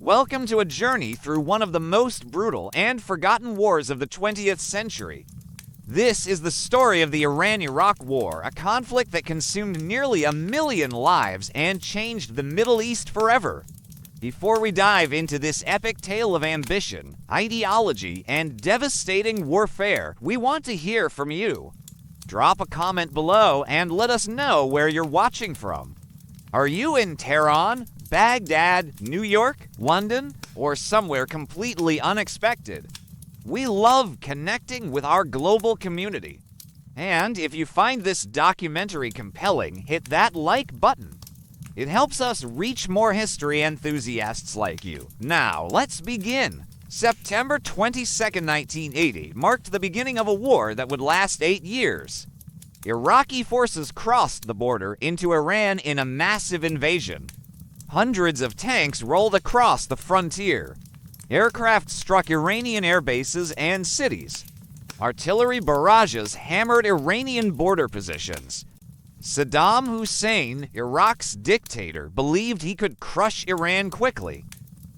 Welcome to a journey through one of the most brutal and forgotten wars of the 20th century. This is the story of the Iran-Iraq War, a conflict that consumed nearly 1 million lives and changed the Middle East forever. Before we dive into this epic tale of ambition, ideology, and devastating warfare, we want to hear from you. Drop a comment below and let us know where you're watching from. Are you in Tehran, Baghdad, New York, London, or somewhere completely unexpected? We love connecting with our global community. And if you find this documentary compelling, hit that like button. It helps us reach more history enthusiasts like you. Now, let's begin. September 22, 1980 marked the beginning of a war that would last 8 years. Iraqi forces crossed the border into Iran in a massive invasion. Hundreds of tanks rolled across the frontier. Aircraft struck Iranian air bases and cities. Artillery barrages hammered Iranian border positions. Saddam Hussein, Iraq's dictator, believed he could crush Iran quickly.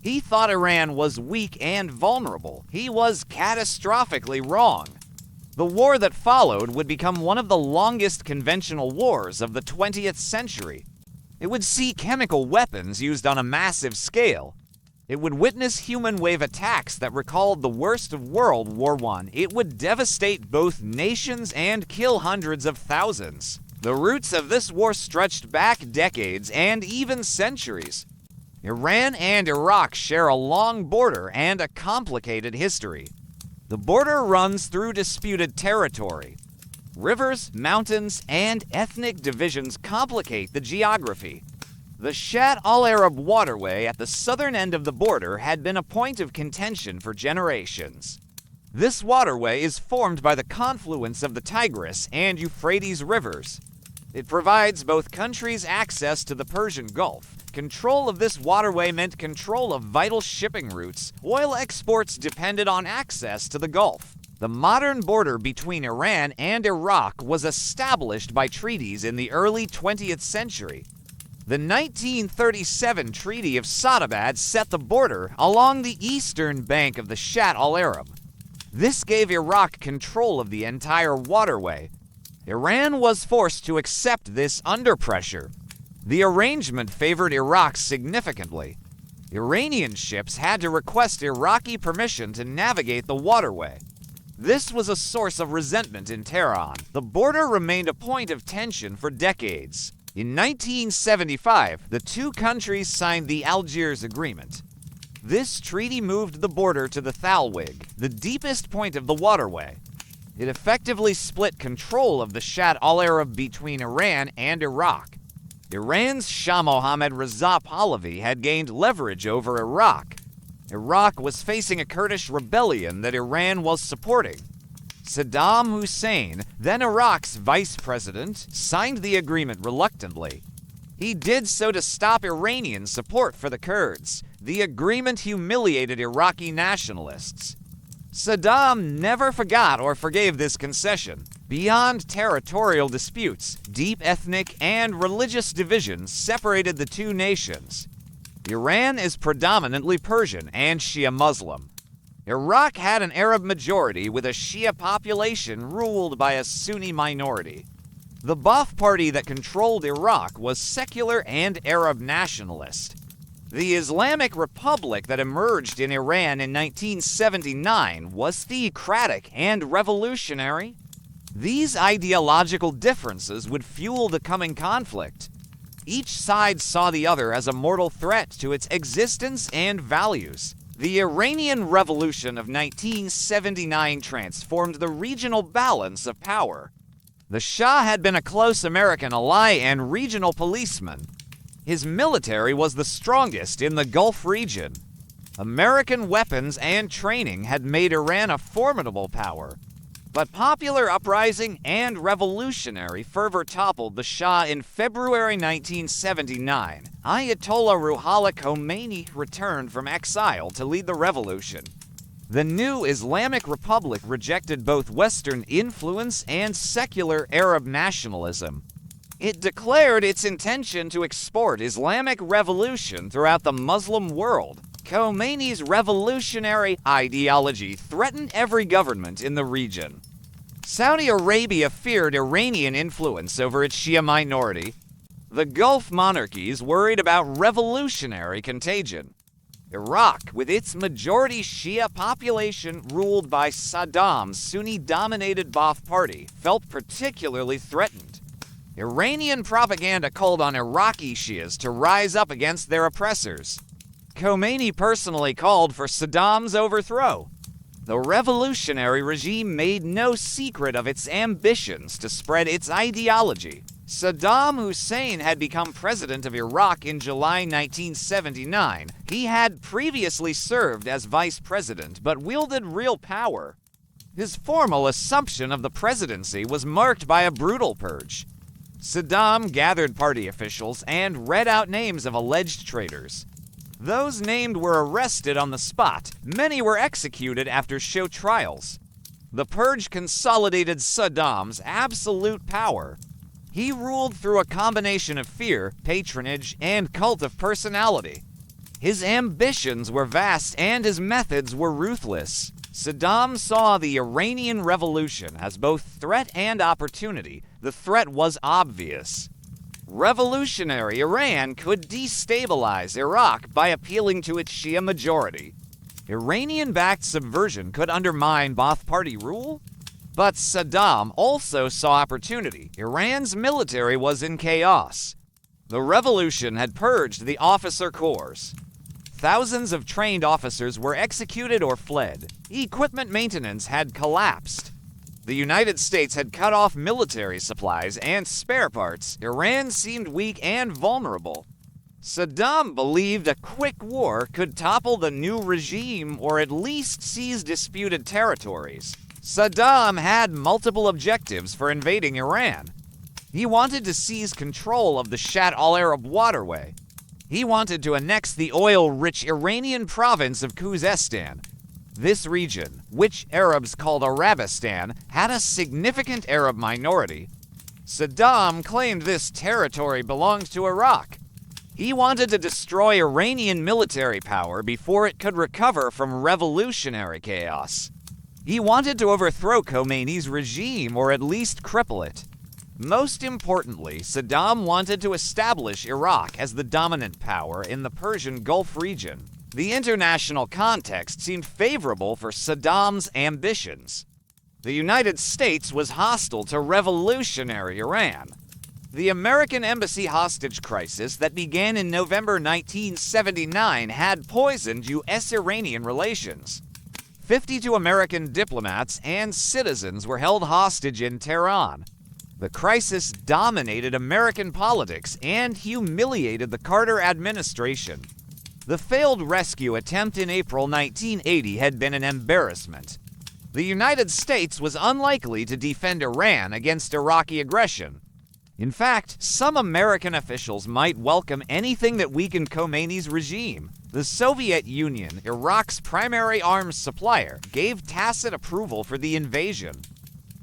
He thought Iran was weak and vulnerable. He was catastrophically wrong. The war that followed would become one of the longest conventional wars of the 20th century. It would see chemical weapons used on a massive scale. It would witness human wave attacks that recalled the worst of World War I. It would devastate both nations and kill hundreds of thousands. The roots of this war stretched back decades and even centuries. Iran and Iraq share a long border and a complicated history. The border runs through disputed territory. Rivers, mountains, and ethnic divisions complicate the geography. The Shatt al-Arab waterway at the southern end of the border had been a point of contention for generations. This waterway is formed by the confluence of the Tigris and Euphrates rivers. It provides both countries access to the Persian Gulf. Control of this waterway meant control of vital shipping routes. Oil exports depended on access to the Gulf. The modern border between Iran and Iraq was established by treaties in the early 20th century. The 1937 Treaty of Sadabad set the border along the eastern bank of the Shatt al-Arab. This gave Iraq control of the entire waterway. Iran was forced to accept this under pressure. The arrangement favored Iraq significantly. Iranian ships had to request Iraqi permission to navigate the waterway. This was a source of resentment in Tehran. The border remained a point of tension for decades. In 1975, the two countries signed the Algiers Agreement. This treaty moved the border to the Thalwig, the deepest point of the waterway. It effectively split control of the Shatt al-Arab between Iran and Iraq. Iran's Shah Mohammad Reza Pahlavi had gained leverage over Iraq. Iraq was facing a Kurdish rebellion that Iran was supporting. Saddam Hussein, then Iraq's vice president, signed the agreement reluctantly. He did so to stop Iranian support for the Kurds. The agreement humiliated Iraqi nationalists. Saddam never forgot or forgave this concession. Beyond territorial disputes, deep ethnic and religious divisions separated the two nations. Iran is predominantly Persian and Shia Muslim. Iraq had an Arab majority with a Shia population ruled by a Sunni minority. The Ba'ath Party that controlled Iraq was secular and Arab nationalist. The Islamic Republic that emerged in Iran in 1979 was theocratic and revolutionary. These ideological differences would fuel the coming conflict. Each side saw the other as a mortal threat to its existence and values. The Iranian Revolution of 1979 transformed the regional balance of power. The Shah had been a close American ally and regional policeman. His military was the strongest in the Gulf region. American weapons and training had made Iran a formidable power. But popular uprising and revolutionary fervor toppled the Shah in February 1979. Ayatollah Ruhollah Khomeini returned from exile to lead the revolution. The new Islamic Republic rejected both Western influence and secular Arab nationalism. It declared its intention to export Islamic revolution throughout the Muslim world. Khomeini's revolutionary ideology threatened every government in the region. Saudi Arabia feared Iranian influence over its Shia minority. The Gulf monarchies worried about revolutionary contagion. Iraq, with its majority Shia population ruled by Saddam's Sunni-dominated Ba'ath Party, felt particularly threatened. Iranian propaganda called on Iraqi Shias to rise up against their oppressors. Khomeini personally called for Saddam's overthrow. The revolutionary regime made no secret of its ambitions to spread its ideology. Saddam Hussein had become president of Iraq in July 1979. He had previously served as vice president, but wielded real power. His formal assumption of the presidency was marked by a brutal purge. Saddam gathered party officials and read out names of alleged traitors. Those named were arrested on the spot. Many were executed after show trials. The purge consolidated Saddam's absolute power. He ruled through a combination of fear, patronage, and cult of personality. His ambitions were vast and his methods were ruthless. Saddam saw the Iranian Revolution as both threat and opportunity. The threat was obvious. Revolutionary Iran could destabilize Iraq by appealing to its Shia majority. Iranian-backed subversion could undermine Ba'ath Party rule. But Saddam also saw opportunity. Iran's military was in chaos. The revolution had purged the officer corps. Thousands of trained officers were executed or fled. Equipment maintenance had collapsed. The United States had cut off military supplies and spare parts. Iran seemed weak and vulnerable. Saddam believed a quick war could topple the new regime or at least seize disputed territories. Saddam had multiple objectives for invading Iran. He wanted to seize control of the Shatt al-Arab waterway. He wanted to annex the oil-rich Iranian province of Khuzestan. This region, which Arabs called Arabistan, had a significant Arab minority. Saddam claimed this territory belonged to Iraq. He wanted to destroy Iranian military power before it could recover from revolutionary chaos. He wanted to overthrow Khomeini's regime or at least cripple it. Most importantly, Saddam wanted to establish Iraq as the dominant power in the Persian Gulf region. The international context seemed favorable for Saddam's ambitions. The United States was hostile to revolutionary Iran. The American embassy hostage crisis that began in November 1979 had poisoned U.S.-Iranian relations. 52 American diplomats and citizens were held hostage in Tehran. The crisis dominated American politics and humiliated the Carter administration. The failed rescue attempt in April 1980 had been an embarrassment. The United States was unlikely to defend Iran against Iraqi aggression. In fact, some American officials might welcome anything that weakened Khomeini's regime. The Soviet Union, Iraq's primary arms supplier, gave tacit approval for the invasion.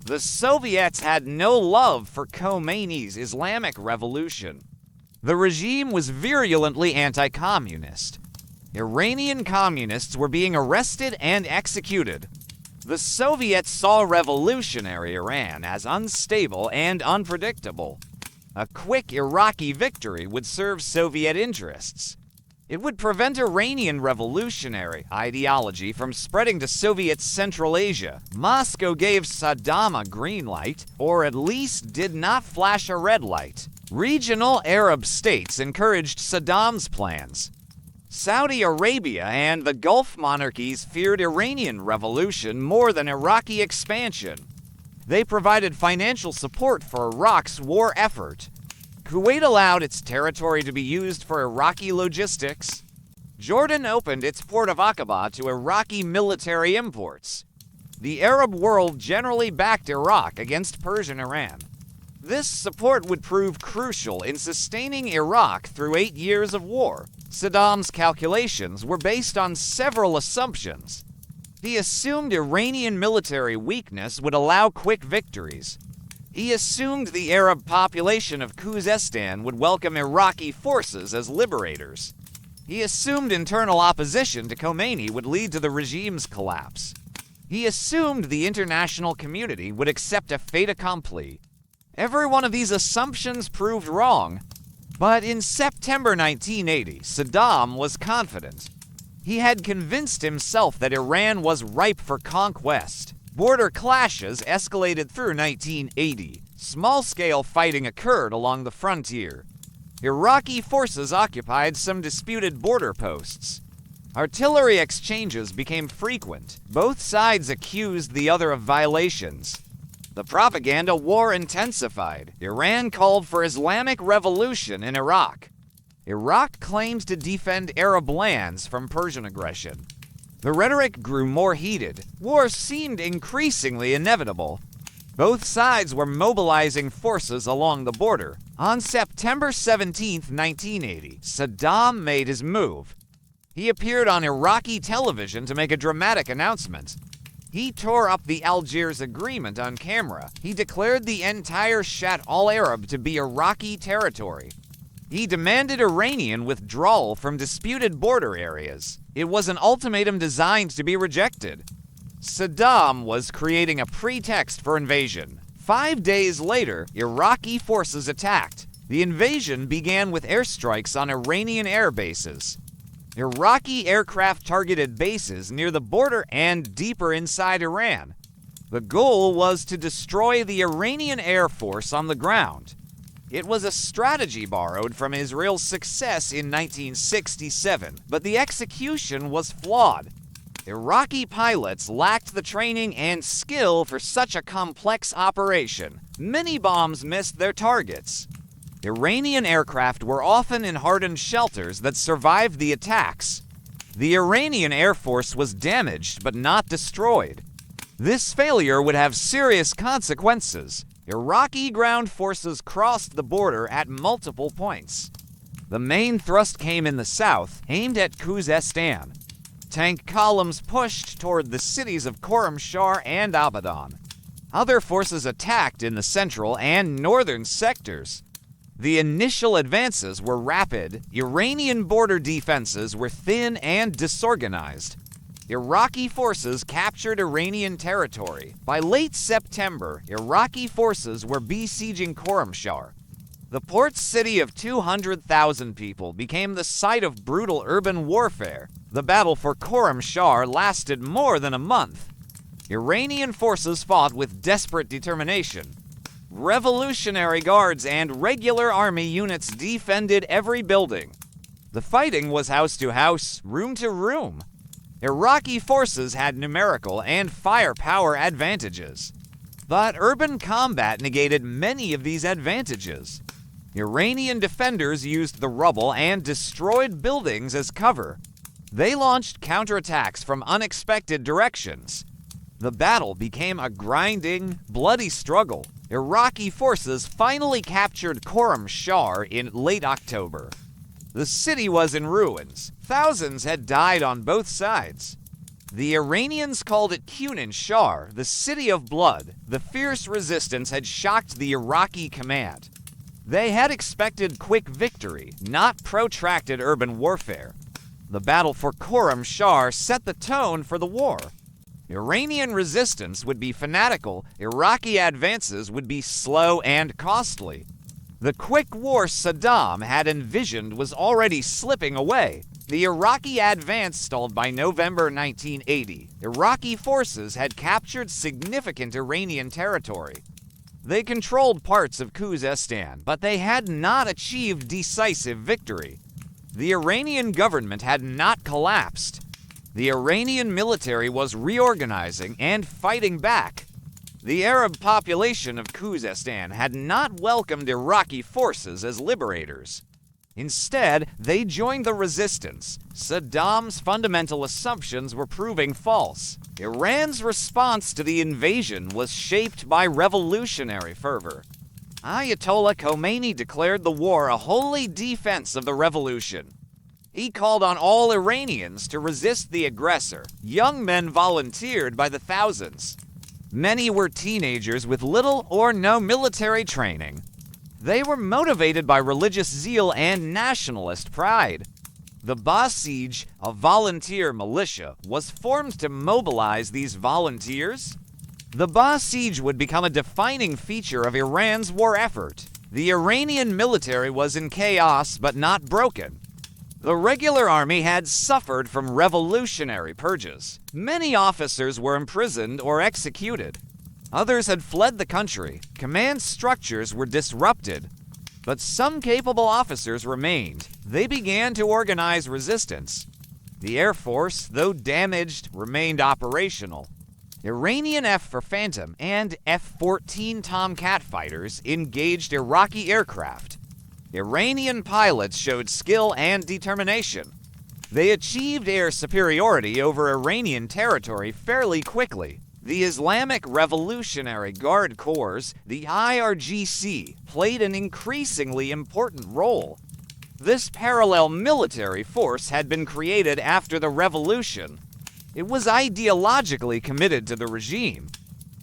The Soviets had no love for Khomeini's Islamic Revolution. The regime was virulently anti-communist. Iranian communists were being arrested and executed. The Soviets saw revolutionary Iran as unstable and unpredictable. A quick Iraqi victory would serve Soviet interests. It would prevent Iranian revolutionary ideology from spreading to Soviet Central Asia. Moscow gave Saddam a green light, or at least did not flash a red light. Regional Arab states encouraged Saddam's plans. Saudi Arabia and the Gulf monarchies feared Iranian revolution more than Iraqi expansion. They provided financial support for Iraq's war effort. Kuwait allowed its territory to be used for Iraqi logistics. Jordan opened its port of Aqaba to Iraqi military imports. The Arab world generally backed Iraq against Persian Iran. This support would prove crucial in sustaining Iraq through 8 years of war. Saddam's calculations were based on several assumptions. He assumed Iranian military weakness would allow quick victories. He assumed the Arab population of Khuzestan would welcome Iraqi forces as liberators. He assumed internal opposition to Khomeini would lead to the regime's collapse. He assumed the international community would accept a fait accompli. Every one of these assumptions proved wrong. But in September 1980, Saddam was confident. He had convinced himself that Iran was ripe for conquest. Border clashes escalated through 1980. Small-scale fighting occurred along the frontier. Iraqi forces occupied some disputed border posts. Artillery exchanges became frequent. Both sides accused the other of violations. The propaganda war intensified. Iran called for Islamic revolution in Iraq. Iraq claimed to defend Arab lands from Persian aggression. The rhetoric grew more heated. War seemed increasingly inevitable. Both sides were mobilizing forces along the border. On September 17, 1980, Saddam made his move. He appeared on Iraqi television to make a dramatic announcement. He tore up the Algiers Agreement on camera. He declared the entire Shat al-Arab to be Iraqi territory. He demanded Iranian withdrawal from disputed border areas. It was an ultimatum designed to be rejected. Saddam was creating a pretext for invasion. 5 days later, Iraqi forces attacked. The invasion began with airstrikes on Iranian air bases. Iraqi aircraft targeted bases near the border and deeper inside Iran. The goal was to destroy the Iranian Air Force on the ground. It was a strategy borrowed from Israel's success in 1967, but the execution was flawed. Iraqi pilots lacked the training and skill for such a complex operation. Many bombs missed their targets. Iranian aircraft were often in hardened shelters that survived the attacks. The Iranian Air Force was damaged but not destroyed. This failure would have serious consequences. Iraqi ground forces crossed the border at multiple points. The main thrust came in the south, aimed at Khuzestan. Tank columns pushed toward the cities of Khorramshahr and Abadan. Other forces attacked in the central and northern sectors. The initial advances were rapid. Iranian border defenses were thin and disorganized. Iraqi forces captured Iranian territory. By late September, Iraqi forces were besieging Khorramshahr. The port city of 200,000 people became the site of brutal urban warfare. The battle for Khorramshahr lasted more than a month. Iranian forces fought with desperate determination. Revolutionary Guards and regular army units defended every building. The fighting was house to house, room to room. Iraqi forces had numerical and firepower advantages. But urban combat negated many of these advantages. Iranian defenders used the rubble and destroyed buildings as cover. They launched counterattacks from unexpected directions. The battle became a grinding, bloody struggle. Iraqi forces finally captured Khorramshahr in late October. The city was in ruins. Thousands had died on both sides. The Iranians called it Kunin Shar, the city of blood. The fierce resistance had shocked the Iraqi command. They had expected quick victory, not protracted urban warfare. The battle for Khorramshahr set the tone for the war. Iranian resistance would be fanatical, Iraqi advances would be slow and costly. The quick war Saddam had envisioned was already slipping away. The Iraqi advance stalled by November 1980. Iraqi forces had captured significant Iranian territory. They controlled parts of Khuzestan, but they had not achieved decisive victory. The Iranian government had not collapsed. The Iranian military was reorganizing and fighting back. The Arab population of Khuzestan had not welcomed Iraqi forces as liberators. Instead, they joined the resistance. Saddam's fundamental assumptions were proving false. Iran's response to the invasion was shaped by revolutionary fervor. Ayatollah Khomeini declared the war a holy defense of the revolution. He called on all Iranians to resist the aggressor. Young men volunteered by the thousands. Many were teenagers with little or no military training. They were motivated by religious zeal and nationalist pride. The Basij, a volunteer militia, was formed to mobilize these volunteers. The Basij would become a defining feature of Iran's war effort. The Iranian military was in chaos but not broken. The regular army had suffered from revolutionary purges. Many officers were imprisoned or executed. Others had fled the country. Command structures were disrupted. But some capable officers remained. They began to organize resistance. The Air Force, though damaged, remained operational. Iranian F-4 Phantom and F-14 Tomcat fighters engaged Iraqi aircraft. Iranian pilots showed skill and determination. They achieved air superiority over Iranian territory fairly quickly. The Islamic Revolutionary Guard Corps, the IRGC, played an increasingly important role. This parallel military force had been created after the revolution. It was ideologically committed to the regime.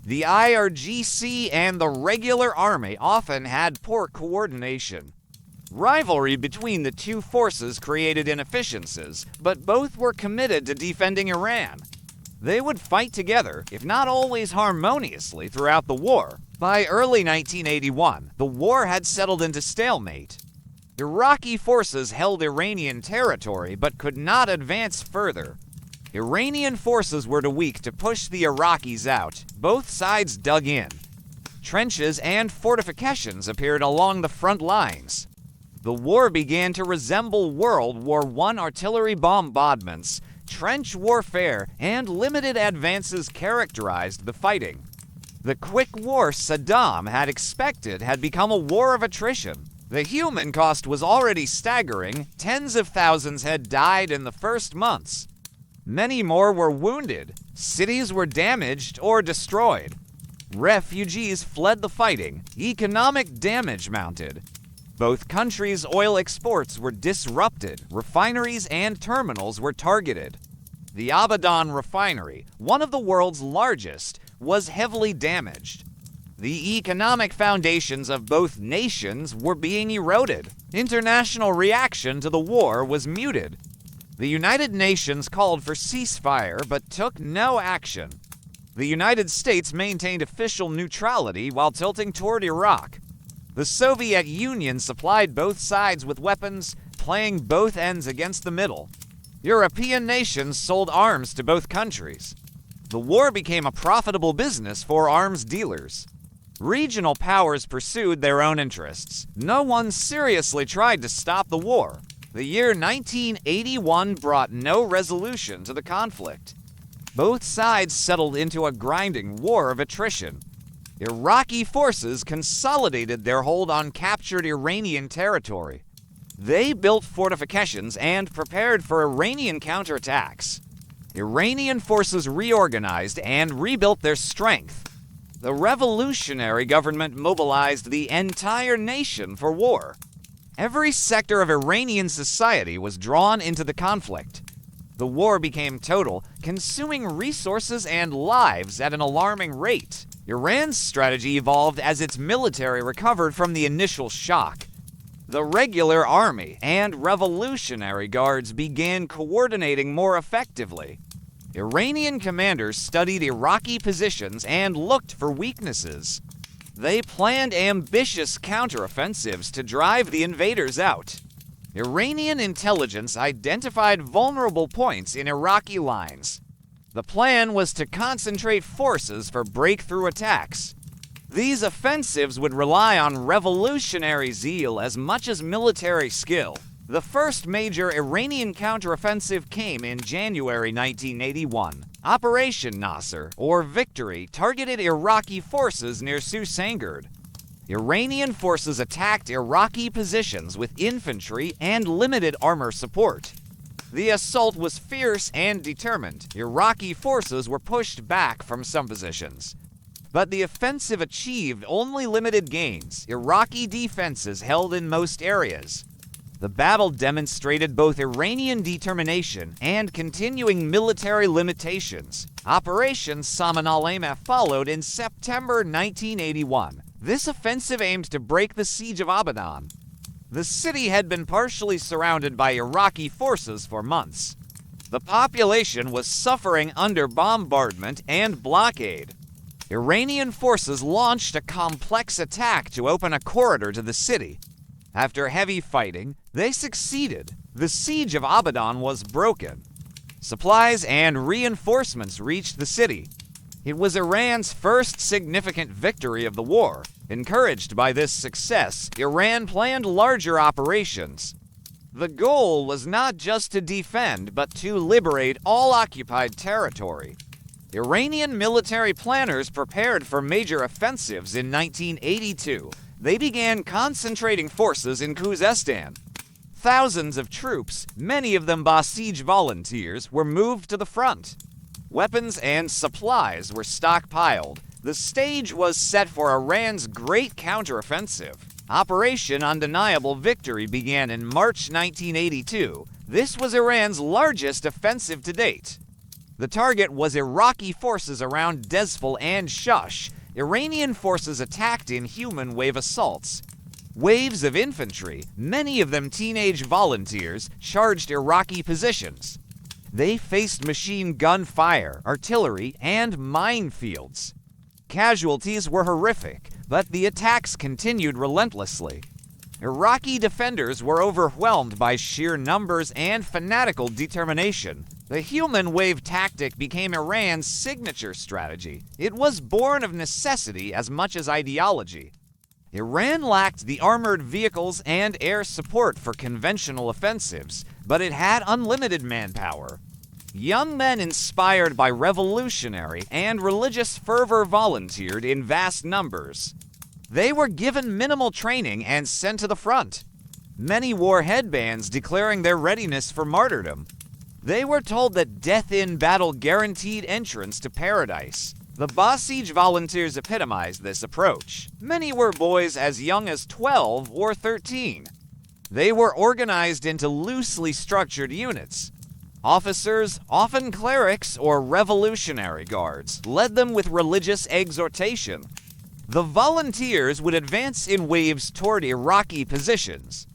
The IRGC and the regular army often had poor coordination. Rivalry between the two forces created inefficiencies, but both were committed to defending Iran. They would fight together, if not always harmoniously, throughout the war. By early 1981, the war had settled into stalemate. Iraqi forces held Iranian territory but could not advance further. Iranian forces were too weak to push the Iraqis out. Both sides dug in. Trenches and fortifications appeared along the front lines. The war began to resemble World War I artillery bombardments. Trench warfare and limited advances characterized the fighting. The quick war Saddam had expected had become a war of attrition. The human cost was already staggering. Tens of thousands had died in the first months. Many more were wounded. Cities were damaged or destroyed. Refugees fled the fighting. Economic damage mounted. Both countries' oil exports were disrupted. Refineries and terminals were targeted. The Abadan refinery, one of the world's largest, was heavily damaged. The economic foundations of both nations were being eroded. International reaction to the war was muted. The United Nations called for ceasefire but took no action. The United States maintained official neutrality while tilting toward Iraq. The Soviet Union supplied both sides with weapons, playing both ends against the middle. European nations sold arms to both countries. The war became a profitable business for arms dealers. Regional powers pursued their own interests. No one seriously tried to stop the war. The year 1981 brought no resolution to the conflict. Both sides settled into a grinding war of attrition. Iraqi forces consolidated their hold on captured Iranian territory. They built fortifications and prepared for Iranian counterattacks. Iranian forces reorganized and rebuilt their strength. The revolutionary government mobilized the entire nation for war. Every sector of Iranian society was drawn into the conflict. The war became total, consuming resources and lives at an alarming rate. Iran's strategy evolved as its military recovered from the initial shock. The regular army and revolutionary guards began coordinating more effectively. Iranian commanders studied Iraqi positions and looked for weaknesses. They planned ambitious counteroffensives to drive the invaders out. Iranian intelligence identified vulnerable points in Iraqi lines. The plan was to concentrate forces for breakthrough attacks. These offensives would rely on revolutionary zeal as much as military skill. The first major Iranian counteroffensive came in January 1981. Operation Nasser, or Victory, targeted Iraqi forces near Susangard. Iranian forces attacked Iraqi positions with infantry and limited armor support. The assault was fierce and determined. Iraqi forces were pushed back from some positions. But the offensive achieved only limited gains. Iraqi defenses held in most areas. The battle demonstrated both Iranian determination and continuing military limitations. Operation Saman al-Aimah followed in September 1981. This offensive aimed to break the siege of Abadan. The city had been partially surrounded by Iraqi forces for months. The population was suffering under bombardment and blockade. Iranian forces launched a complex attack to open a corridor to the city. After heavy fighting, they succeeded. The siege of Abadan was broken. Supplies and reinforcements reached the city. It was Iran's first significant victory of the war. Encouraged by this success, Iran planned larger operations. The goal was not just to defend, but to liberate all occupied territory. Iranian military planners prepared for major offensives in 1982. They began concentrating forces in Khuzestan. Thousands of troops, many of them Basij volunteers, were moved to the front. Weapons and supplies were stockpiled. The stage was set for Iran's great counteroffensive. Operation Undeniable Victory began in March 1982. This was Iran's largest offensive to date. The target was Iraqi forces around Dezful and Shush. Iranian forces attacked in human wave assaults. Waves of infantry, many of them teenage volunteers, charged Iraqi positions. They faced machine gun fire, artillery, and minefields. Casualties were horrific, but the attacks continued relentlessly. Iraqi defenders were overwhelmed by sheer numbers and fanatical determination. The human wave tactic became Iran's signature strategy. It was born of necessity as much as ideology. Iran lacked the armored vehicles and air support for conventional offensives, but it had unlimited manpower. Young men inspired by revolutionary and religious fervor volunteered in vast numbers. They were given minimal training and sent to the front. Many wore headbands declaring their readiness for martyrdom. They were told that death in battle guaranteed entrance to paradise. The Basij volunteers epitomized this approach. Many were boys as young as 12 or 13. They were organized into loosely structured units. Officers, often clerics or revolutionary guards, led them with religious exhortation. The volunteers would advance in waves toward Iraqi positions.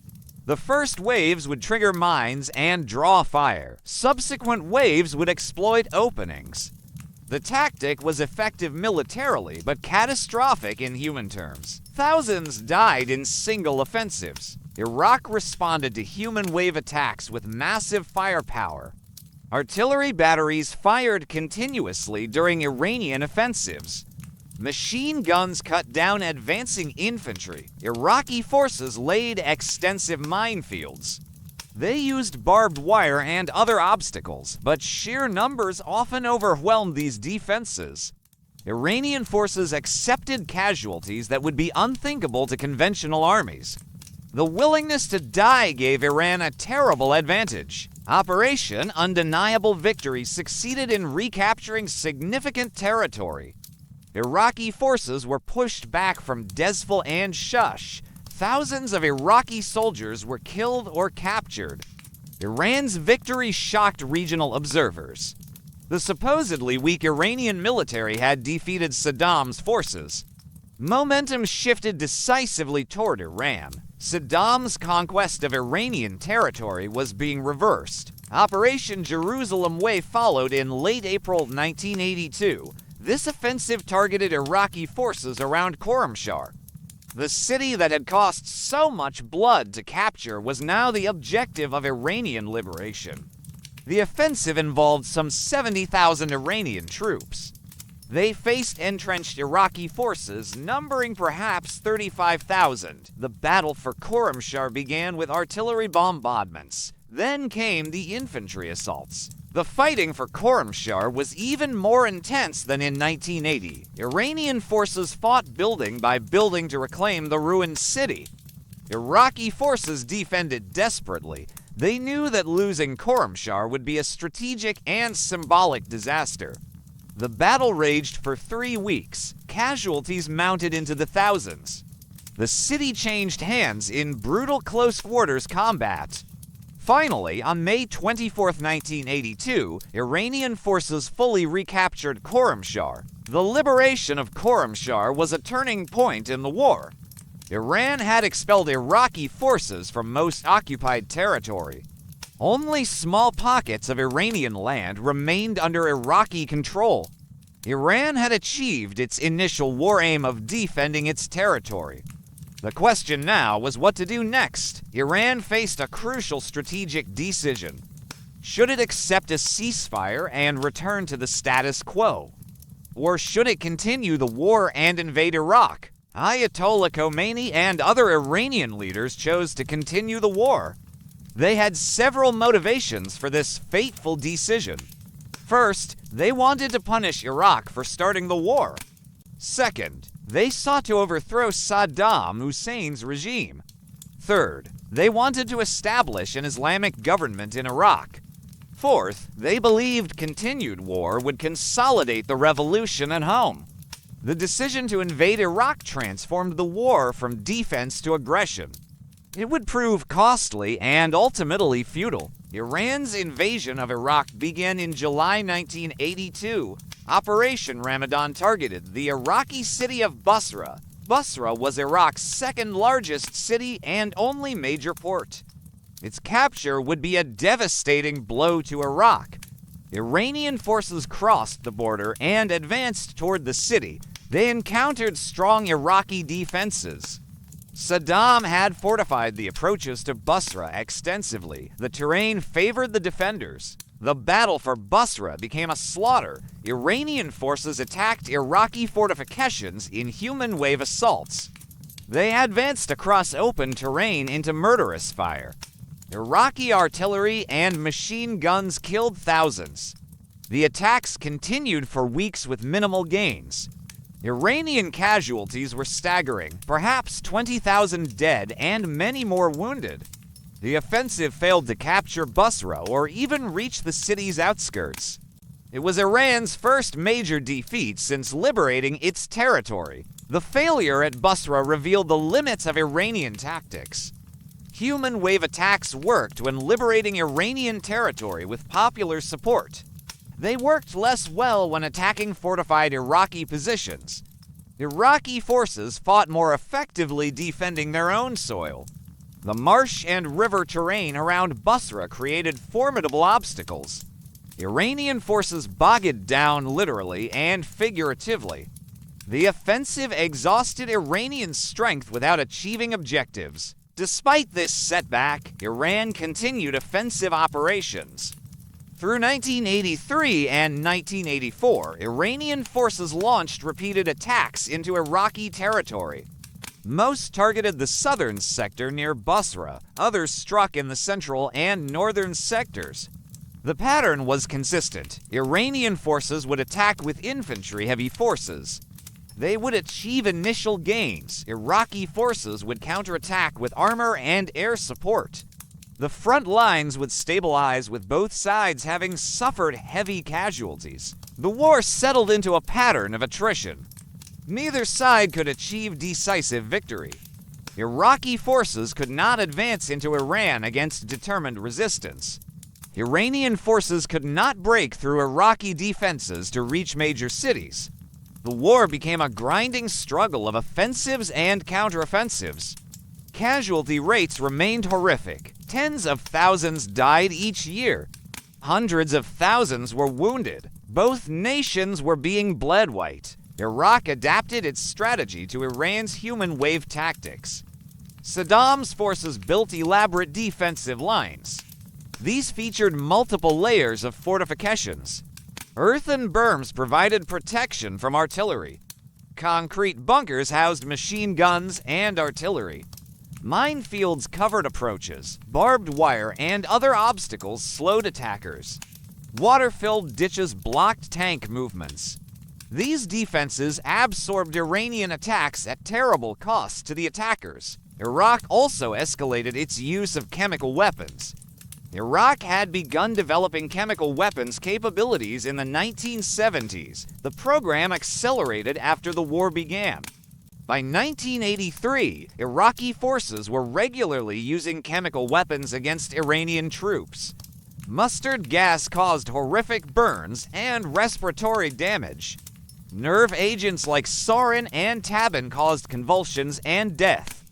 The first waves would trigger mines and draw fire. Subsequent waves would exploit openings. The tactic was effective militarily, but catastrophic in human terms. Thousands died in single offensives. Iraq responded to human wave attacks with massive firepower. Artillery batteries fired continuously during Iranian offensives. Machine guns cut down advancing infantry. Iraqi forces laid extensive minefields. They used barbed wire and other obstacles, but sheer numbers often overwhelmed these defenses. Iranian forces accepted casualties that would be unthinkable to conventional armies. The willingness to die gave Iran a terrible advantage. Operation Undeniable Victory succeeded in recapturing significant territory. Iraqi forces were pushed back from Dezful and Shush. Thousands of Iraqi soldiers were killed or captured. Iran's victory shocked regional observers. The supposedly weak Iranian military had defeated Saddam's forces. Momentum shifted decisively toward Iran. Saddam's conquest of Iranian territory was being reversed. Operation Jerusalem Way followed in late April 1982. This offensive targeted Iraqi forces around Khorramshahr. The city that had cost so much blood to capture was now the objective of Iranian liberation. The offensive involved some 70,000 Iranian troops. They faced entrenched Iraqi forces, numbering perhaps 35,000. The battle for Khorramshahr began with artillery bombardments. Then came the infantry assaults. The fighting for Khorramshahr was even more intense than in 1980. Iranian forces fought building by building to reclaim the ruined city. Iraqi forces defended desperately. They knew that losing Khorramshahr would be a strategic and symbolic disaster. The battle raged for 3 weeks. Casualties mounted into the thousands. The city changed hands in brutal close-quarters combat. Finally, on May 24, 1982, Iranian forces fully recaptured Khorramshahr. The liberation of Khorramshahr was a turning point in the war. Iran had expelled Iraqi forces from most occupied territory. Only small pockets of Iranian land remained under Iraqi control. Iran had achieved its initial war aim of defending its territory. The question now was what to do next. Iran faced a crucial strategic decision. Should it accept a ceasefire and return to the status quo? Or should it continue the war and invade Iraq? Ayatollah Khomeini and other Iranian leaders chose to continue the war. They had several motivations for this fateful decision. First, they wanted to punish Iraq for starting the war. Second, they sought to overthrow Saddam Hussein's regime. Third, they wanted to establish an Islamic government in Iraq. Fourth, they believed continued war would consolidate the revolution at home. The decision to invade Iraq transformed the war from defense to aggression. It would prove costly and ultimately futile. Iran's invasion of Iraq began in July 1982. Operation Ramadan targeted the Iraqi city of Basra. Basra was Iraq's second largest city and only major port. Its capture would be a devastating blow to Iraq. Iranian forces crossed the border and advanced toward the city. They encountered strong Iraqi defenses. Saddam had fortified the approaches to Basra extensively. The terrain favored the defenders. The battle for Basra became a slaughter. Iranian forces attacked Iraqi fortifications in human wave assaults. They advanced across open terrain into murderous fire. Iraqi artillery and machine guns killed thousands. The attacks continued for weeks with minimal gains. Iranian casualties were staggering, perhaps 20,000 dead and many more wounded. The offensive failed to capture Basra or even reach the city's outskirts. It was Iran's first major defeat since liberating its territory. The failure at Basra revealed the limits of Iranian tactics. Human wave attacks worked when liberating Iranian territory with popular support. They worked less well when attacking fortified Iraqi positions. Iraqi forces fought more effectively defending their own soil. The marsh and river terrain around Basra created formidable obstacles. Iranian forces bogged down literally and figuratively. The offensive exhausted Iranian strength without achieving objectives. Despite this setback, Iran continued offensive operations. Through 1983 and 1984, Iranian forces launched repeated attacks into Iraqi territory. Most targeted the southern sector near Basra, others struck in the central and northern sectors. The pattern was consistent. Iranian forces would attack with infantry-heavy forces. They would achieve initial gains. Iraqi forces would counterattack with armor and air support. The front lines would stabilize with both sides having suffered heavy casualties. The war settled into a pattern of attrition. Neither side could achieve decisive victory. Iraqi forces could not advance into Iran against determined resistance. Iranian forces could not break through Iraqi defenses to reach major cities. The war became a grinding struggle of offensives and counteroffensives. Casualty rates remained horrific. Tens of thousands died each year. Hundreds of thousands were wounded. Both nations were being bled white. Iraq adapted its strategy to Iran's human wave tactics. Saddam's forces built elaborate defensive lines. These featured multiple layers of fortifications. Earthen berms provided protection from artillery. Concrete bunkers housed machine guns and artillery. Minefields covered approaches. Barbed wire and other obstacles slowed attackers. Water-filled ditches blocked tank movements. These defenses absorbed Iranian attacks at terrible cost to the attackers. Iraq also escalated its use of chemical weapons. Iraq had begun developing chemical weapons capabilities in the 1970s. The program accelerated after the war began. By 1983, Iraqi forces were regularly using chemical weapons against Iranian troops. Mustard gas caused horrific burns and respiratory damage. Nerve agents like sarin and tabin caused convulsions and death.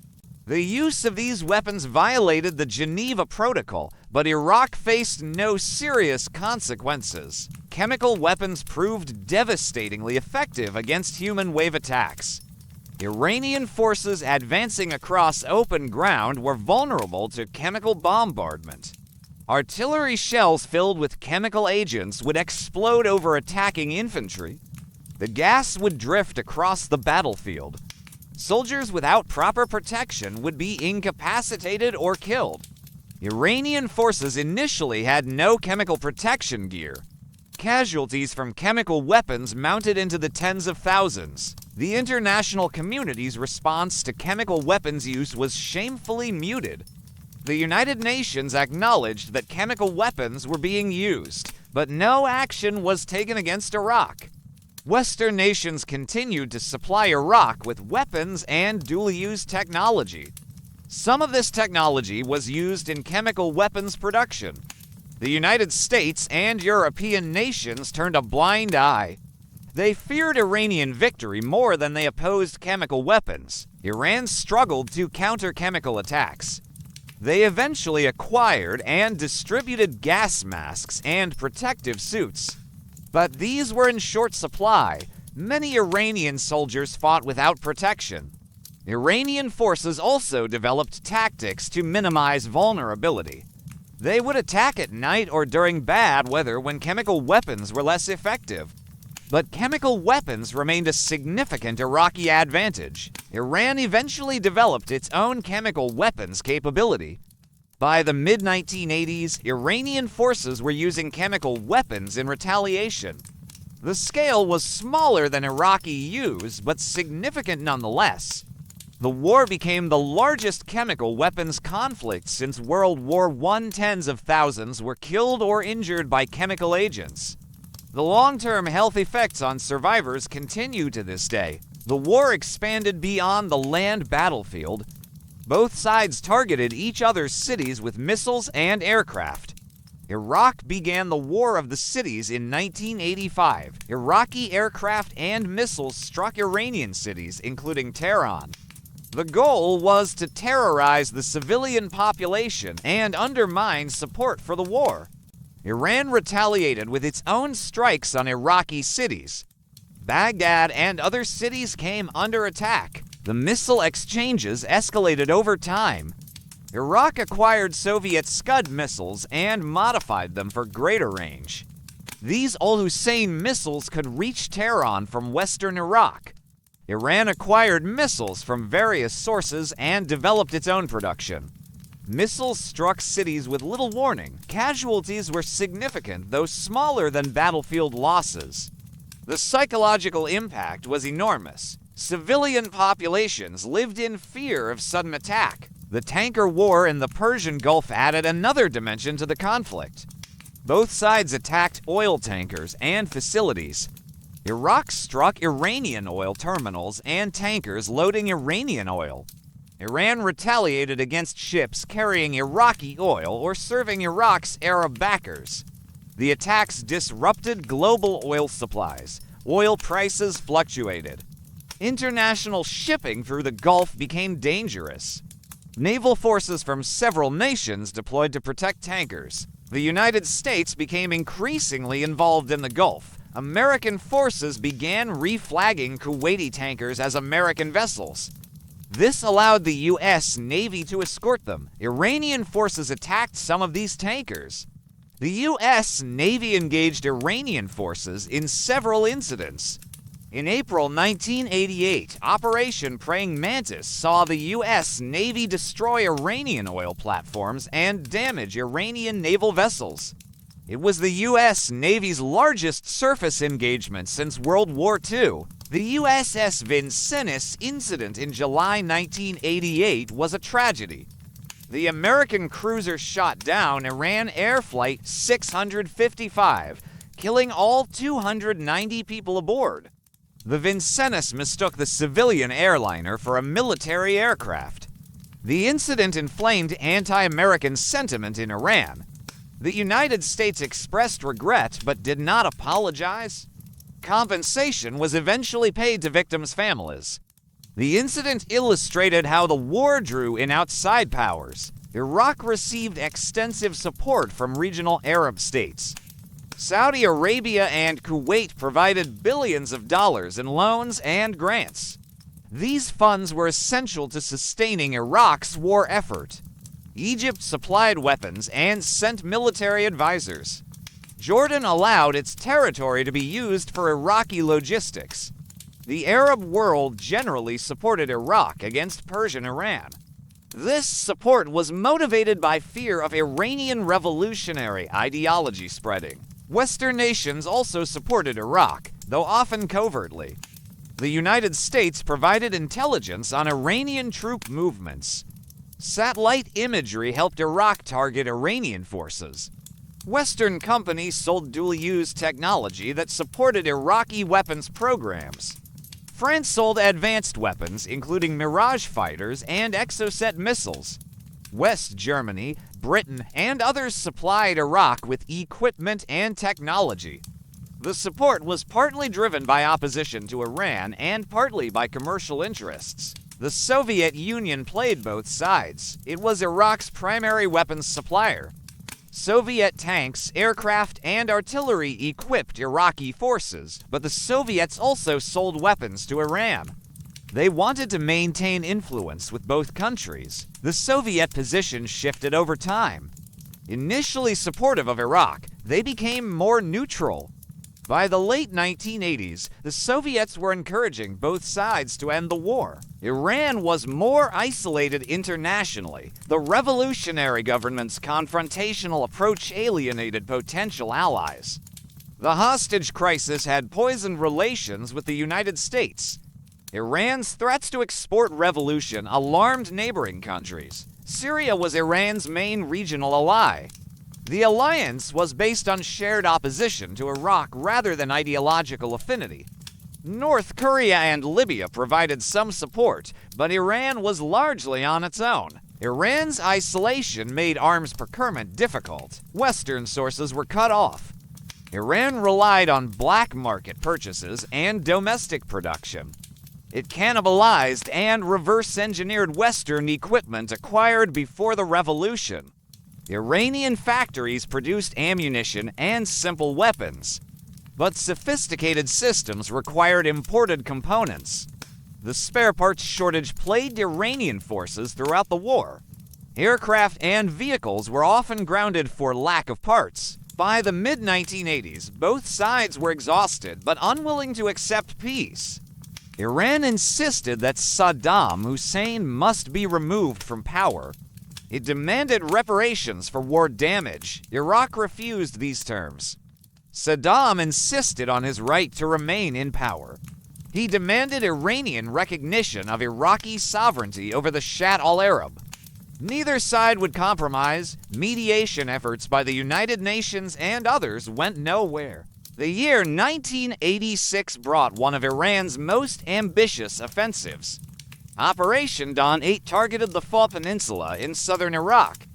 The use of these weapons violated the Geneva Protocol, but Iraq faced no serious consequences. Chemical weapons proved devastatingly effective against human wave attacks. Iranian forces advancing across open ground were vulnerable to chemical bombardment. Artillery shells filled with chemical agents would explode over attacking infantry. The gas would drift across the battlefield. Soldiers without proper protection would be incapacitated or killed. Iranian forces initially had no chemical protection gear. Casualties from chemical weapons mounted into the tens of thousands. The international community's response to chemical weapons use was shamefully muted. The United Nations acknowledged that chemical weapons were being used, but no action was taken against Iraq. Western nations continued to supply Iraq with weapons and dual-use technology. Some of this technology was used in chemical weapons production. The United States and European nations turned a blind eye. They feared Iranian victory more than they opposed chemical weapons. Iran struggled to counter chemical attacks. They eventually acquired and distributed gas masks and protective suits. But these were in short supply. Many Iranian soldiers fought without protection. Iranian forces also developed tactics to minimize vulnerability. They would attack at night or during bad weather when chemical weapons were less effective. But chemical weapons remained a significant Iraqi advantage. Iran eventually developed its own chemical weapons capability. By the mid-1980s, Iranian forces were using chemical weapons in retaliation. The scale was smaller than Iraqi use, but significant nonetheless. The war became the largest chemical weapons conflict since World War I. Tens of thousands were killed or injured by chemical agents. The long-term health effects on survivors continue to this day. The war expanded beyond the land battlefield. Both sides targeted each other's cities with missiles and aircraft. Iraq began the War of the Cities in 1985. Iraqi aircraft and missiles struck Iranian cities, including Tehran. The goal was to terrorize the civilian population and undermine support for the war. Iran retaliated with its own strikes on Iraqi cities. Baghdad and other cities came under attack. The missile exchanges escalated over time. Iraq acquired Soviet Scud missiles and modified them for greater range. These Al-Hussein missiles could reach Tehran from western Iraq. Iran acquired missiles from various sources and developed its own production. Missiles struck cities with little warning. Casualties were significant, though smaller than battlefield losses. The psychological impact was enormous. Civilian populations lived in fear of sudden attack. The tanker war in the Persian Gulf added another dimension to the conflict. Both sides attacked oil tankers and facilities. Iraq struck Iranian oil terminals and tankers loading Iranian oil. Iran retaliated against ships carrying Iraqi oil or serving Iraq's Arab backers. The attacks disrupted global oil supplies. Oil prices fluctuated. International shipping through the Gulf became dangerous. Naval forces from several nations deployed to protect tankers. The United States became increasingly involved in the Gulf. American forces began reflagging Kuwaiti tankers as American vessels. This allowed the U.S. Navy to escort them. Iranian forces attacked some of these tankers. The U.S. Navy engaged Iranian forces in several incidents. In April 1988, Operation Praying Mantis saw the U.S. Navy destroy Iranian oil platforms and damage Iranian naval vessels. It was the U.S. Navy's largest surface engagement since World War II. The USS Vincennes incident in July 1988 was a tragedy. The American cruiser shot down Iran Air Flight 655, killing all 290 people aboard. The Vincennes mistook the civilian airliner for a military aircraft. The incident inflamed anti-American sentiment in Iran. The United States expressed regret but did not apologize. Compensation was eventually paid to victims' families. The incident illustrated how the war drew in outside powers. Iraq received extensive support from regional Arab states. Saudi Arabia and Kuwait provided billions of dollars in loans and grants. These funds were essential to sustaining Iraq's war effort. Egypt supplied weapons and sent military advisors. Jordan allowed its territory to be used for Iraqi logistics. The Arab world generally supported Iraq against Persian Iran. This support was motivated by fear of Iranian revolutionary ideology spreading. Western nations also supported Iraq, though often covertly. The United States provided intelligence on Iranian troop movements. Satellite imagery helped Iraq target Iranian forces. Western companies sold dual-use technology that supported Iraqi weapons programs. France sold advanced weapons, including Mirage fighters and Exocet missiles. West Germany, Britain, and others supplied Iraq with equipment and technology. The support was partly driven by opposition to Iran and partly by commercial interests. The Soviet Union played both sides. It was Iraq's primary weapons supplier. Soviet tanks, aircraft, and artillery equipped Iraqi forces, but the Soviets also sold weapons to Iran. They wanted to maintain influence with both countries. The Soviet position shifted over time. Initially supportive of Iraq, they became more neutral. By the late 1980s, the Soviets were encouraging both sides to end the war. Iran was more isolated internationally. The revolutionary government's confrontational approach alienated potential allies. The hostage crisis had poisoned relations with the United States. Iran's threats to export revolution alarmed neighboring countries. Syria was Iran's main regional ally. The alliance was based on shared opposition to Iraq rather than ideological affinity. North Korea and Libya provided some support, but Iran was largely on its own. Iran's isolation made arms procurement difficult. Western sources were cut off. Iran relied on black market purchases and domestic production. It cannibalized and reverse-engineered Western equipment acquired before the revolution. Iranian factories produced ammunition and simple weapons, but sophisticated systems required imported components. The spare parts shortage plagued Iranian forces throughout the war. Aircraft and vehicles were often grounded for lack of parts. By the mid-1980s, both sides were exhausted but unwilling to accept peace. Iran insisted that Saddam Hussein must be removed from power. It demanded reparations for war damage. Iraq refused these terms. Saddam insisted on his right to remain in power. He demanded Iranian recognition of Iraqi sovereignty over the Shat al-Arab. Neither side would compromise. Mediation efforts by the United Nations and others went nowhere. The year 1986 brought one of Iran's most ambitious offensives. Operation Dawn 8 targeted the Faw Peninsula in southern Iraq.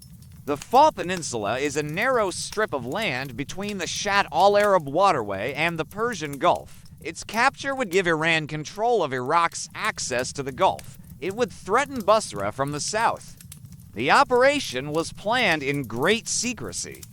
The Faw Peninsula is a narrow strip of land between the Shat al-Arab waterway and the Persian Gulf. Its capture would give Iran control of Iraq's access to the Gulf. It would threaten Basra from the south. The operation was planned in great secrecy.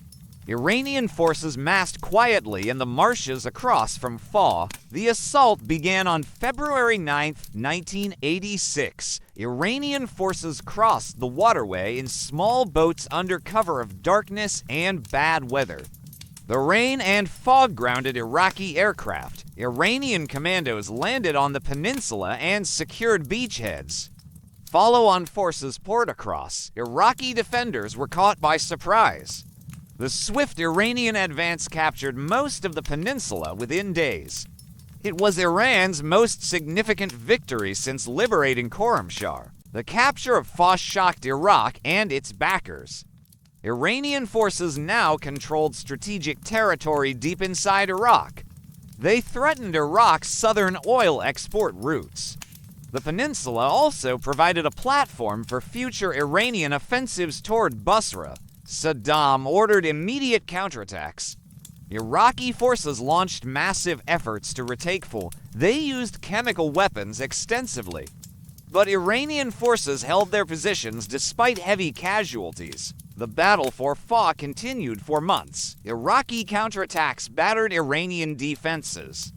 Iranian forces massed quietly in the marshes across from Faw. The assault began on February 9, 1986. Iranian forces crossed the waterway in small boats under cover of darkness and bad weather. The rain and fog grounded Iraqi aircraft. Iranian commandos landed on the peninsula and secured beachheads. Follow-on forces poured across. Iraqi defenders were caught by surprise. The swift Iranian advance captured most of the peninsula within days. It was Iran's most significant victory since liberating Khorramshahr. The capture of Faw shocked Iraq and its backers. Iranian forces now controlled strategic territory deep inside Iraq. They threatened Iraq's southern oil export routes. The peninsula also provided a platform for future Iranian offensives toward Basra. Saddam ordered immediate counterattacks. Iraqi forces launched massive efforts to retake Foa. They used chemical weapons extensively. But Iranian forces held their positions despite heavy casualties. The battle for Foa continued for months. Iraqi counterattacks battered Iranian defenses.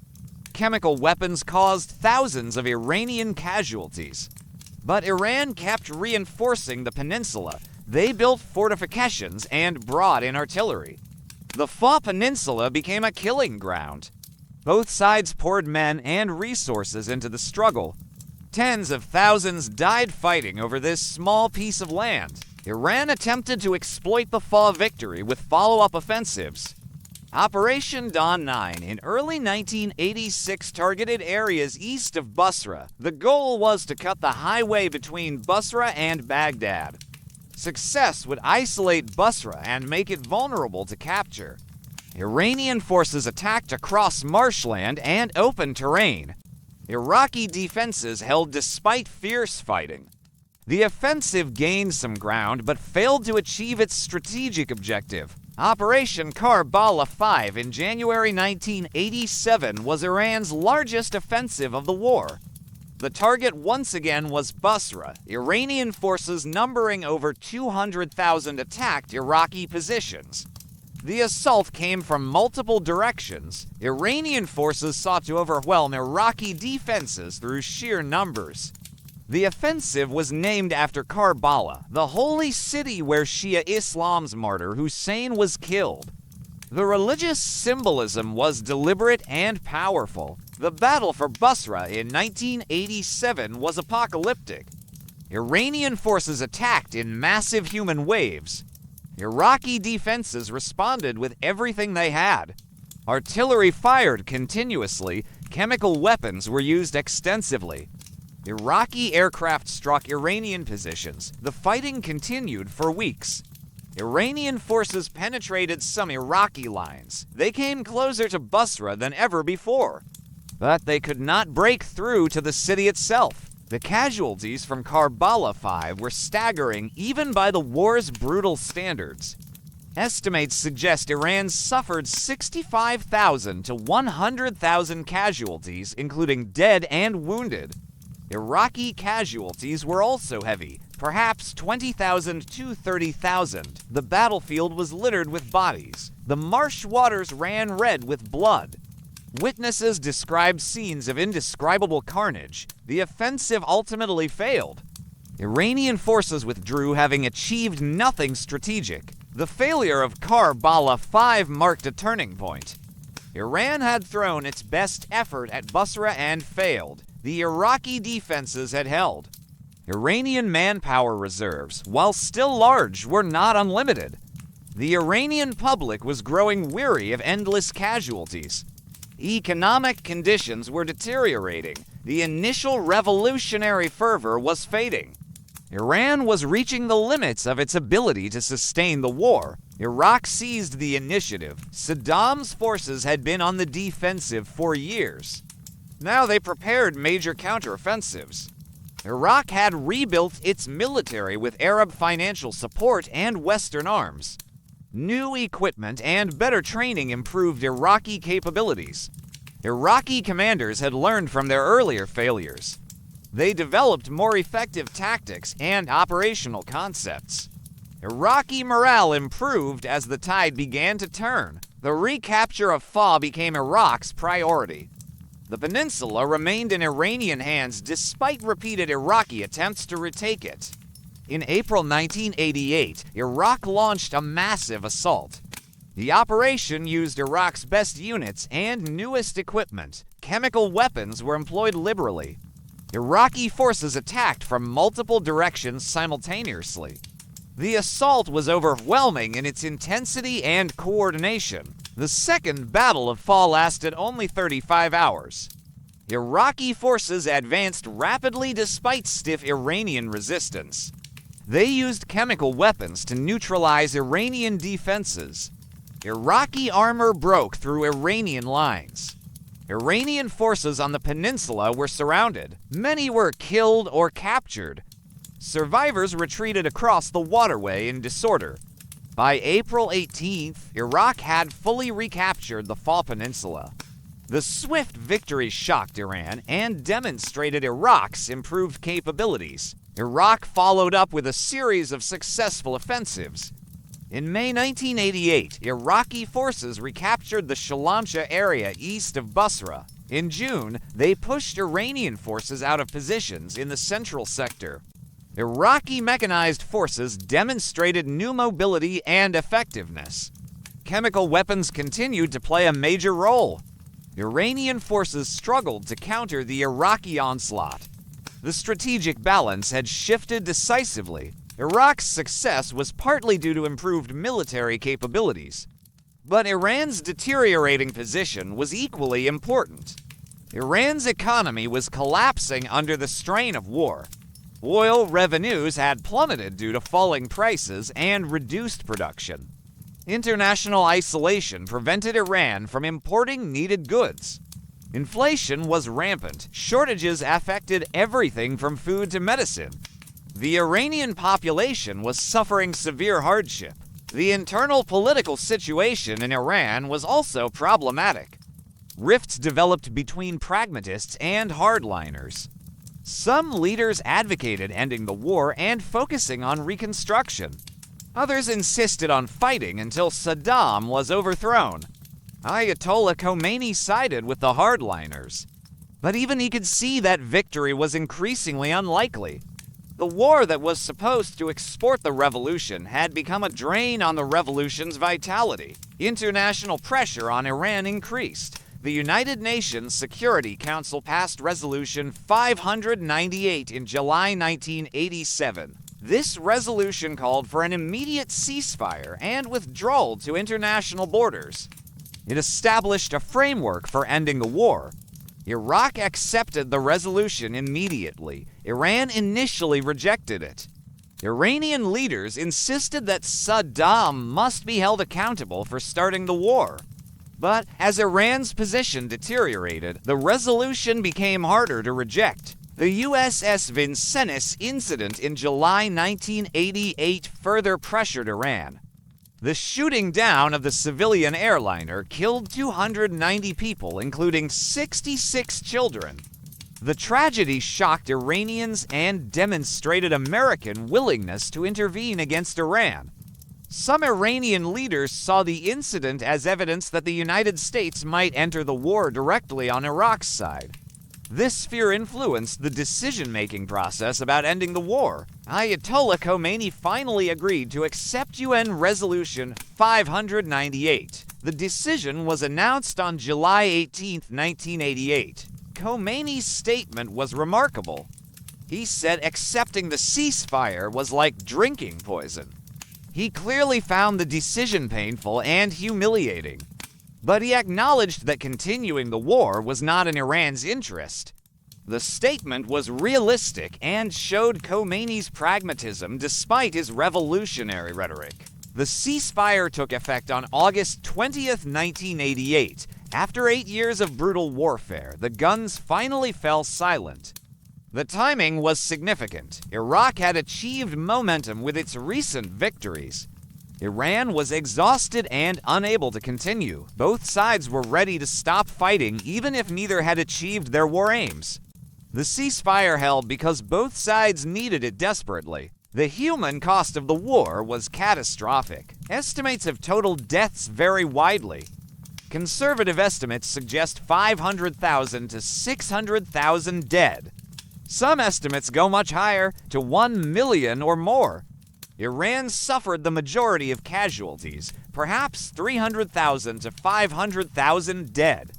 Chemical weapons caused thousands of Iranian casualties. But Iran kept reinforcing the peninsula. They built fortifications and brought in artillery. The Foa Peninsula became a killing ground. Both sides poured men and resources into the struggle. Tens of thousands died fighting over this small piece of land. Iran attempted to exploit the Foa victory with follow-up offensives. Operation Dawn 9 in early 1986 targeted areas east of Basra. The goal was to cut the highway between Basra and Baghdad. Success would isolate Basra and make it vulnerable to capture. Iranian forces attacked across marshland and open terrain. Iraqi defenses held despite fierce fighting. The offensive gained some ground but failed to achieve its strategic objective. Operation Karbala 5 in January 1987 was Iran's largest offensive of the war. The target once again was Basra. Iranian forces numbering over 200,000 attacked Iraqi positions. The assault came from multiple directions. Iranian forces sought to overwhelm Iraqi defenses through sheer numbers. The offensive was named after Karbala, the holy city where Shia Islam's martyr Hussein was killed. The religious symbolism was deliberate and powerful. The battle for Basra in 1987 was apocalyptic. Iranian forces attacked in massive human waves. Iraqi defenses responded with everything they had. Artillery fired continuously. Chemical weapons were used extensively. Iraqi aircraft struck Iranian positions. The fighting continued for weeks. Iranian forces penetrated some Iraqi lines. They came closer to Basra than ever before. But they could not break through to the city itself. The casualties from Karbala 5 were staggering even by the war's brutal standards. Estimates suggest Iran suffered 65,000 to 100,000 casualties, including dead and wounded. Iraqi casualties were also heavy, perhaps 20,000 to 30,000. The battlefield was littered with bodies. The marsh waters ran red with blood. Witnesses described scenes of indescribable carnage. The offensive ultimately failed. Iranian forces withdrew, having achieved nothing strategic. The failure of Karbala 5 marked a turning point. Iran had thrown its best effort at Basra and failed. The Iraqi defenses had held. Iranian manpower reserves, while still large, were not unlimited. The Iranian public was growing weary of endless casualties. Economic conditions were deteriorating. The initial revolutionary fervor was fading. Iran was reaching the limits of its ability to sustain the war. Iraq seized the initiative. Saddam's forces had been on the defensive for years. Now they prepared major counteroffensives. Iraq had rebuilt its military with Arab financial support and Western arms. New equipment and better training improved Iraqi capabilities. Iraqi commanders had learned from their earlier failures. They developed more effective tactics and operational concepts. Iraqi morale improved as the tide began to turn. The recapture of Foa became Iraq's priority. The peninsula remained in Iranian hands despite repeated Iraqi attempts to retake it. In April 1988, Iraq launched a massive assault. The operation used Iraq's best units and newest equipment. Chemical weapons were employed liberally. Iraqi forces attacked from multiple directions simultaneously. The assault was overwhelming in its intensity and coordination. The second battle of Foa lasted only 35 hours. Iraqi forces advanced rapidly despite stiff Iranian resistance. They used chemical weapons to neutralize Iranian defenses. Iraqi armor broke through Iranian lines. Iranian forces on the peninsula were surrounded. Many were killed or captured. Survivors retreated across the waterway in disorder. By April 18th, Iraq had fully recaptured the Fall Peninsula. The swift victory shocked Iran and demonstrated Iraq's improved capabilities. Iraq followed up with a series of successful offensives. In May 1988, Iraqi forces recaptured the Shalamsha area east of Basra. In June, they pushed Iranian forces out of positions in the central sector. Iraqi mechanized forces demonstrated new mobility and effectiveness. Chemical weapons continued to play a major role. Iranian forces struggled to counter the Iraqi onslaught. The strategic balance had shifted decisively. Iraq's success was partly due to improved military capabilities. But Iran's deteriorating position was equally important. Iran's economy was collapsing under the strain of war. Oil revenues had plummeted due to falling prices and reduced production. International isolation prevented Iran from importing needed goods. Inflation was rampant. Shortages affected everything from food to medicine. The Iranian population was suffering severe hardship. The internal political situation in Iran was also problematic. Rifts developed between pragmatists and hardliners. Some leaders advocated ending the war and focusing on reconstruction. Others insisted on fighting until Saddam was overthrown. Ayatollah Khomeini sided with the hardliners. But even he could see that victory was increasingly unlikely. The war that was supposed to export the revolution had become a drain on the revolution's vitality. International pressure on Iran increased. The United Nations Security Council passed Resolution 598 in July 1987. This resolution called for an immediate ceasefire and withdrawal to international borders. It established a framework for ending the war. Iraq accepted the resolution immediately. Iran initially rejected it. Iranian leaders insisted that Saddam must be held accountable for starting the war. But as Iran's position deteriorated, the resolution became harder to reject. The USS Vincennes incident in July 1988 further pressured Iran. The shooting down of the civilian airliner killed 290 people, including 66 children. The tragedy shocked Iranians and demonstrated American willingness to intervene against Iran. Some Iranian leaders saw the incident as evidence that the United States might enter the war directly on Iraq's side. This fear influenced the decision-making process about ending the war. Ayatollah Khomeini finally agreed to accept UN Resolution 598. The decision was announced on July 18, 1988. Khomeini's statement was remarkable. He said accepting the ceasefire was like drinking poison. He clearly found the decision painful and humiliating. But he acknowledged that continuing the war was not in Iran's interest. The statement was realistic and showed Khomeini's pragmatism despite his revolutionary rhetoric. The ceasefire took effect on August 20, 1988. After 8 years of brutal warfare, the guns finally fell silent. The timing was significant. Iraq had achieved momentum with its recent victories. Iran was exhausted and unable to continue. Both sides were ready to stop fighting even if neither had achieved their war aims. The ceasefire held because both sides needed it desperately. The human cost of the war was catastrophic. Estimates of total deaths vary widely. Conservative estimates suggest 500,000 to 600,000 dead. Some estimates go much higher, to 1 million or more. Iran suffered the majority of casualties, perhaps 300,000 to 500,000 dead.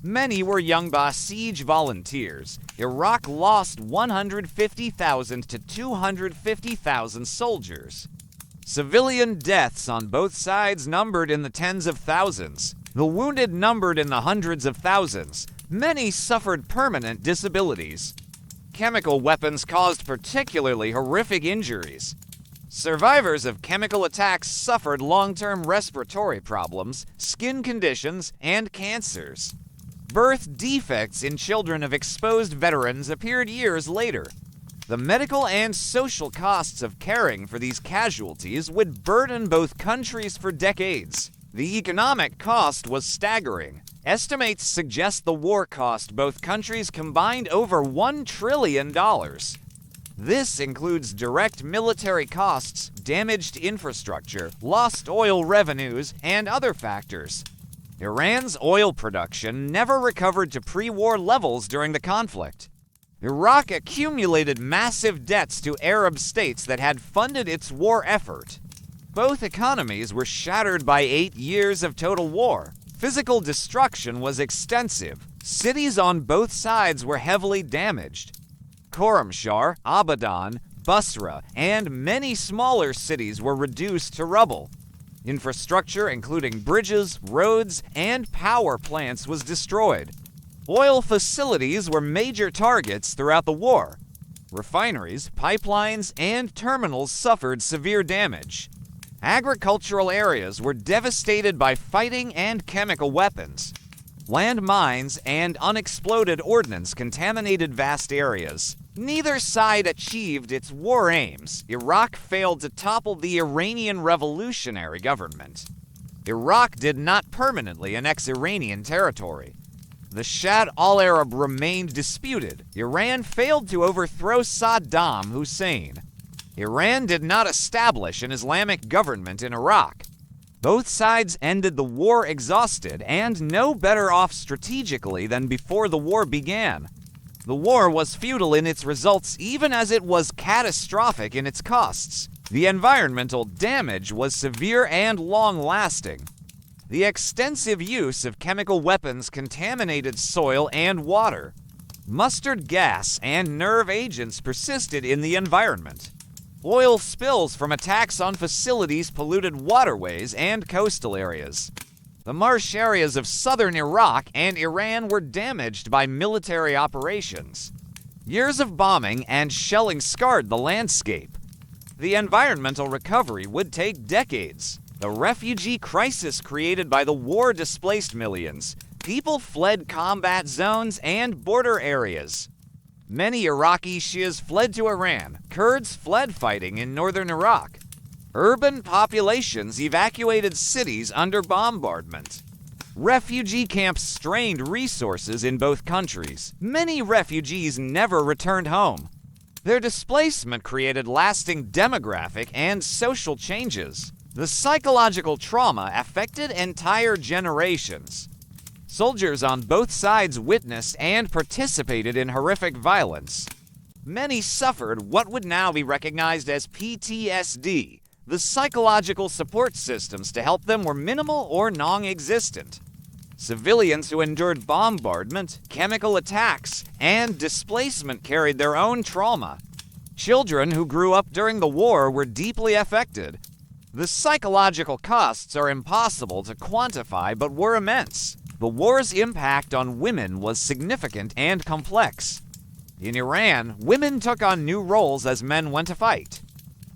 Many were young Basij volunteers. Iraq lost 150,000 to 250,000 soldiers. Civilian deaths on both sides numbered in the tens of thousands. The wounded numbered in the hundreds of thousands. Many suffered permanent disabilities. Chemical weapons caused particularly horrific injuries. Survivors of chemical attacks suffered long-term respiratory problems, skin conditions, and cancers. Birth defects in children of exposed veterans appeared years later. The medical and social costs of caring for these casualties would burden both countries for decades. The economic cost was staggering. Estimates suggest the war cost both countries combined over $1 trillion. This includes direct military costs, damaged infrastructure, lost oil revenues, and other factors. Iran's oil production never recovered to pre-war levels during the conflict. Iraq accumulated massive debts to Arab states that had funded its war effort. Both economies were shattered by 8 years of total war. Physical destruction was extensive. Cities on both sides were heavily damaged. Khorramshahr, Abadan, Basra, and many smaller cities were reduced to rubble. Infrastructure, including bridges, roads, and power plants, was destroyed. Oil facilities were major targets throughout the war. Refineries, pipelines, and terminals suffered severe damage. Agricultural areas were devastated by fighting and chemical weapons. Land mines and unexploded ordnance contaminated vast areas. Neither side achieved its war aims. Iraq failed to topple the Iranian revolutionary government. Iraq did not permanently annex Iranian territory. The Shah al-Arab remained disputed. Iran failed to overthrow Saddam Hussein. Iran did not establish an Islamic government in Iraq. Both sides ended the war exhausted and no better off strategically than before the war began. The war was futile in its results even as it was catastrophic in its costs. The environmental damage was severe and long-lasting. The extensive use of chemical weapons contaminated soil and water. Mustard gas and nerve agents persisted in the environment. Oil spills from attacks on facilities polluted waterways and coastal areas. The marsh areas of southern Iraq and Iran were damaged by military operations. Years of bombing and shelling scarred the landscape. The environmental recovery would take decades. The refugee crisis created by the war displaced millions. People fled combat zones and border areas. Many Iraqi Shias fled to Iran. Kurds fled fighting in northern Iraq. Urban populations evacuated cities under bombardment. Refugee camps strained resources in both countries. Many refugees never returned home. Their displacement created lasting demographic and social changes. The psychological trauma affected entire generations. Soldiers on both sides witnessed and participated in horrific violence. Many suffered what would now be recognized as PTSD. The psychological support systems to help them were minimal or non-existent. Civilians who endured bombardment, chemical attacks, and displacement carried their own trauma. Children who grew up during the war were deeply affected. The psychological costs are impossible to quantify but were immense. The war's impact on women was significant and complex. In Iran, women took on new roles as men went to fight.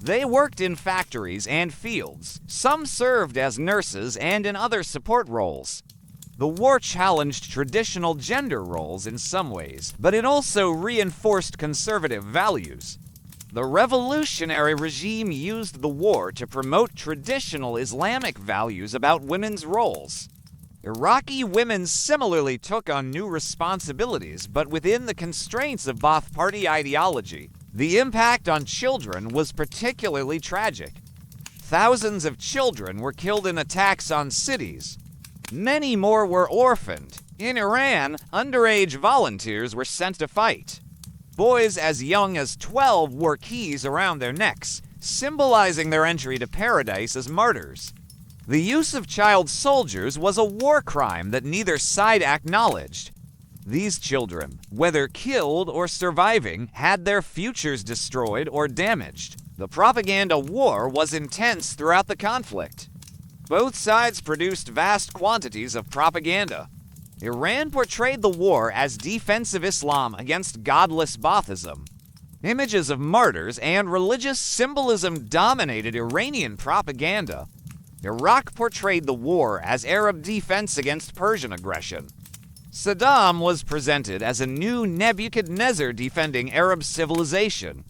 They worked in factories and fields. Some served as nurses and in other support roles. The war challenged traditional gender roles in some ways, but it also reinforced conservative values. The revolutionary regime used the war to promote traditional Islamic values about women's roles. Iraqi women similarly took on new responsibilities, but within the constraints of Ba'ath Party ideology. The impact on children was particularly tragic. Thousands of children were killed in attacks on cities. Many more were orphaned. In Iran, underage volunteers were sent to fight. Boys as young as 12 wore keys around their necks, symbolizing their entry to paradise as martyrs. The use of child soldiers was a war crime that neither side acknowledged. These children, whether killed or surviving, had their futures destroyed or damaged. The propaganda war was intense throughout the conflict. Both sides produced vast quantities of propaganda. Iran portrayed the war as defensive Islam against godless Baathism. Images of martyrs and religious symbolism dominated Iranian propaganda. Iraq portrayed the war as Arab defense against Persian aggression. Saddam was presented as a new Nebuchadnezzar defending Arab civilization.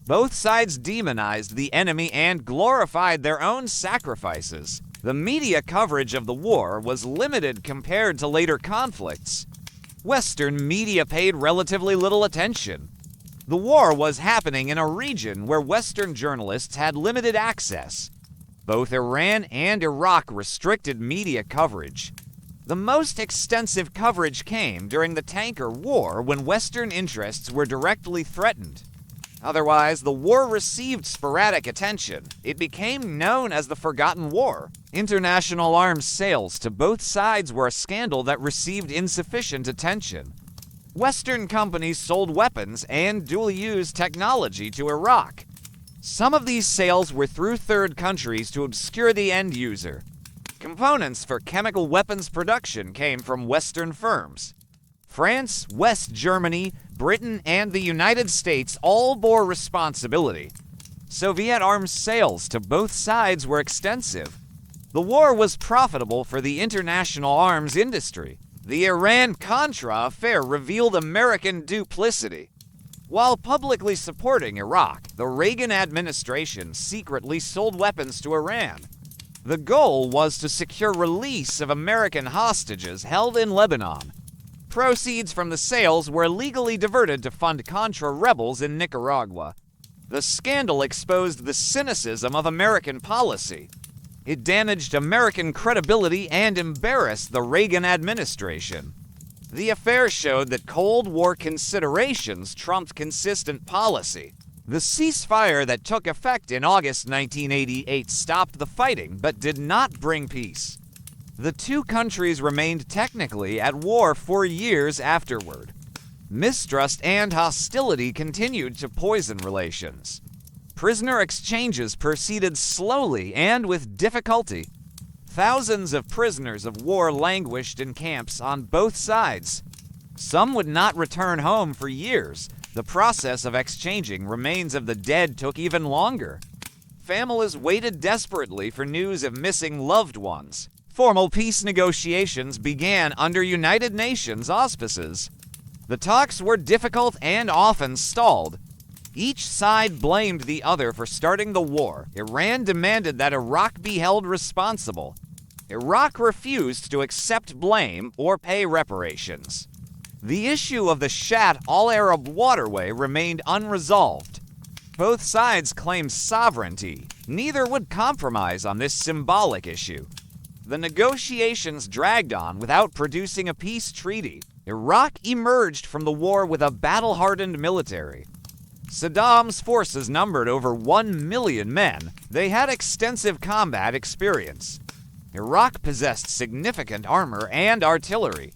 Both sides demonized the enemy and glorified their own sacrifices. The media coverage of the war was limited compared to later conflicts. Western media paid relatively little attention. The war was happening in a region where Western journalists had limited access. Both Iran and Iraq restricted media coverage. The most extensive coverage came during the tanker war when Western interests were directly threatened. Otherwise, the war received sporadic attention. It became known as the Forgotten War. International arms sales to both sides were a scandal that received insufficient attention. Western companies sold weapons and dual-use technology to Iraq. Some of these sales were through third countries to obscure the end user. Components for chemical weapons production came from Western firms. France, West Germany, Britain, and the United States all bore responsibility. Soviet arms sales to both sides were extensive. The war was profitable for the international arms industry. The Iran-Contra affair revealed American duplicity. While publicly supporting Iraq, the Reagan administration secretly sold weapons to Iran. The goal was to secure release of American hostages held in Lebanon. Proceeds from the sales were legally diverted to fund Contra rebels in Nicaragua. The scandal exposed the cynicism of American policy. It damaged American credibility and embarrassed the Reagan administration. The affair showed that Cold War considerations trumped consistent policy. The ceasefire that took effect in August 1988 stopped the fighting but did not bring peace. The two countries remained technically at war for years afterward. Mistrust and hostility continued to poison relations. Prisoner exchanges proceeded slowly and with difficulty. Thousands of prisoners of war languished in camps on both sides. Some would not return home for years. The process of exchanging remains of the dead took even longer. Families waited desperately for news of missing loved ones. Formal peace negotiations began under United Nations auspices. The talks were difficult and often stalled. Each side blamed the other for starting the war. Iran demanded that Iraq be held responsible. Iraq refused to accept blame or pay reparations. The issue of the Shat Al-Arab waterway remained unresolved. Both sides claimed sovereignty. Neither would compromise on this symbolic issue. The negotiations dragged on without producing a peace treaty. Iraq emerged from the war with a battle-hardened military. Saddam's forces numbered over 1 million men. They had extensive combat experience. Iraq possessed significant armor and artillery.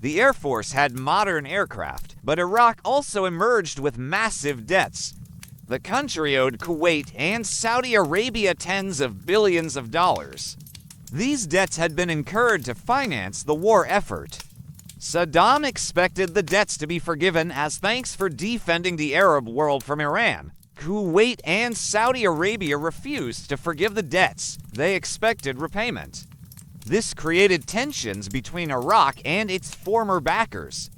The Air Force had modern aircraft, but Iraq also emerged with massive debts. The country owed Kuwait and Saudi Arabia tens of billions of dollars. These debts had been incurred to finance the war effort. Saddam expected the debts to be forgiven as thanks for defending the Arab world from Iran. Kuwait and Saudi Arabia refused to forgive the debts. They expected repayment. This created tensions between Iraq and its former backers.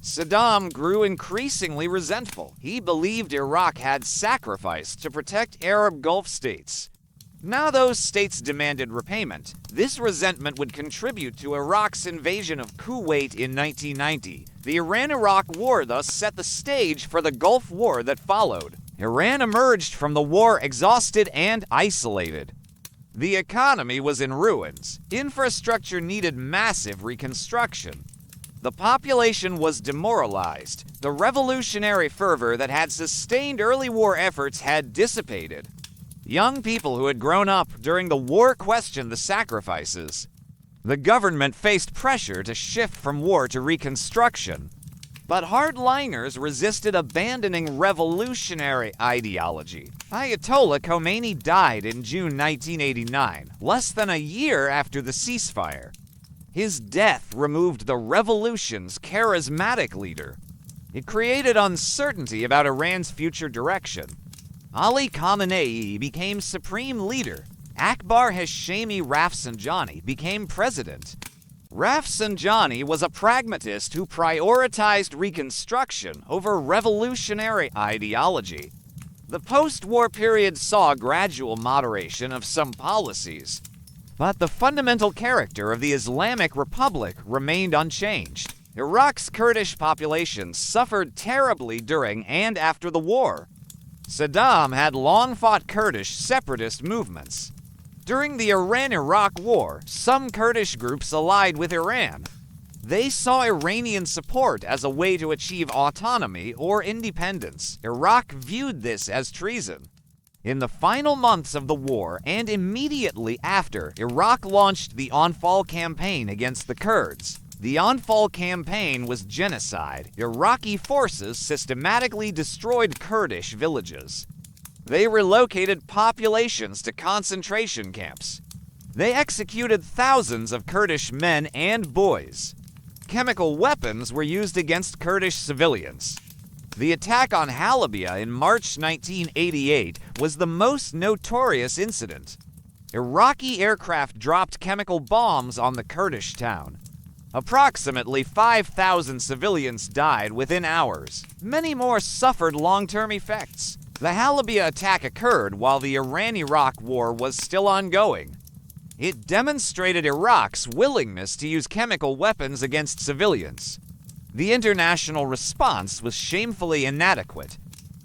Saddam grew increasingly resentful. He believed Iraq had sacrificed to protect Arab Gulf states. Now those states demanded repayment. This resentment would contribute to Iraq's invasion of Kuwait in 1990. The Iran-Iraq War thus set the stage for the Gulf War that followed. Iran emerged from the war exhausted and isolated. The economy was in ruins. Infrastructure needed massive reconstruction. The population was demoralized. The revolutionary fervor that had sustained early war efforts had dissipated. Young people who had grown up during the war questioned the sacrifices. The government faced pressure to shift from war to reconstruction. But hardliners resisted abandoning revolutionary ideology. Ayatollah Khomeini died in June 1989, less than a year after the ceasefire. His death removed the revolution's charismatic leader. It created uncertainty about Iran's future direction. Ali Khamenei became supreme leader. Akbar Hashemi Rafsanjani became president. Rafsanjani was a pragmatist who prioritized reconstruction over revolutionary ideology. The post-war period saw gradual moderation of some policies, but the fundamental character of the Islamic Republic remained unchanged. Iraq's Kurdish population suffered terribly during and after the war. Saddam had long fought Kurdish separatist movements. During the Iran-Iraq War, some Kurdish groups allied with Iran. They saw Iranian support as a way to achieve autonomy or independence. Iraq viewed this as treason. In the final months of the war and immediately after, Iraq launched the Anfal campaign against the Kurds. The Anfal campaign was genocide. Iraqi forces systematically destroyed Kurdish villages. They relocated populations to concentration camps. They executed thousands of Kurdish men and boys. Chemical weapons were used against Kurdish civilians. The attack on Halabja in March 1988 was the most notorious incident. Iraqi aircraft dropped chemical bombs on the Kurdish town. Approximately 5,000 civilians died within hours. Many more suffered long-term effects. The Halabja attack occurred while the Iran-Iraq War was still ongoing. It demonstrated Iraq's willingness to use chemical weapons against civilians. The international response was shamefully inadequate.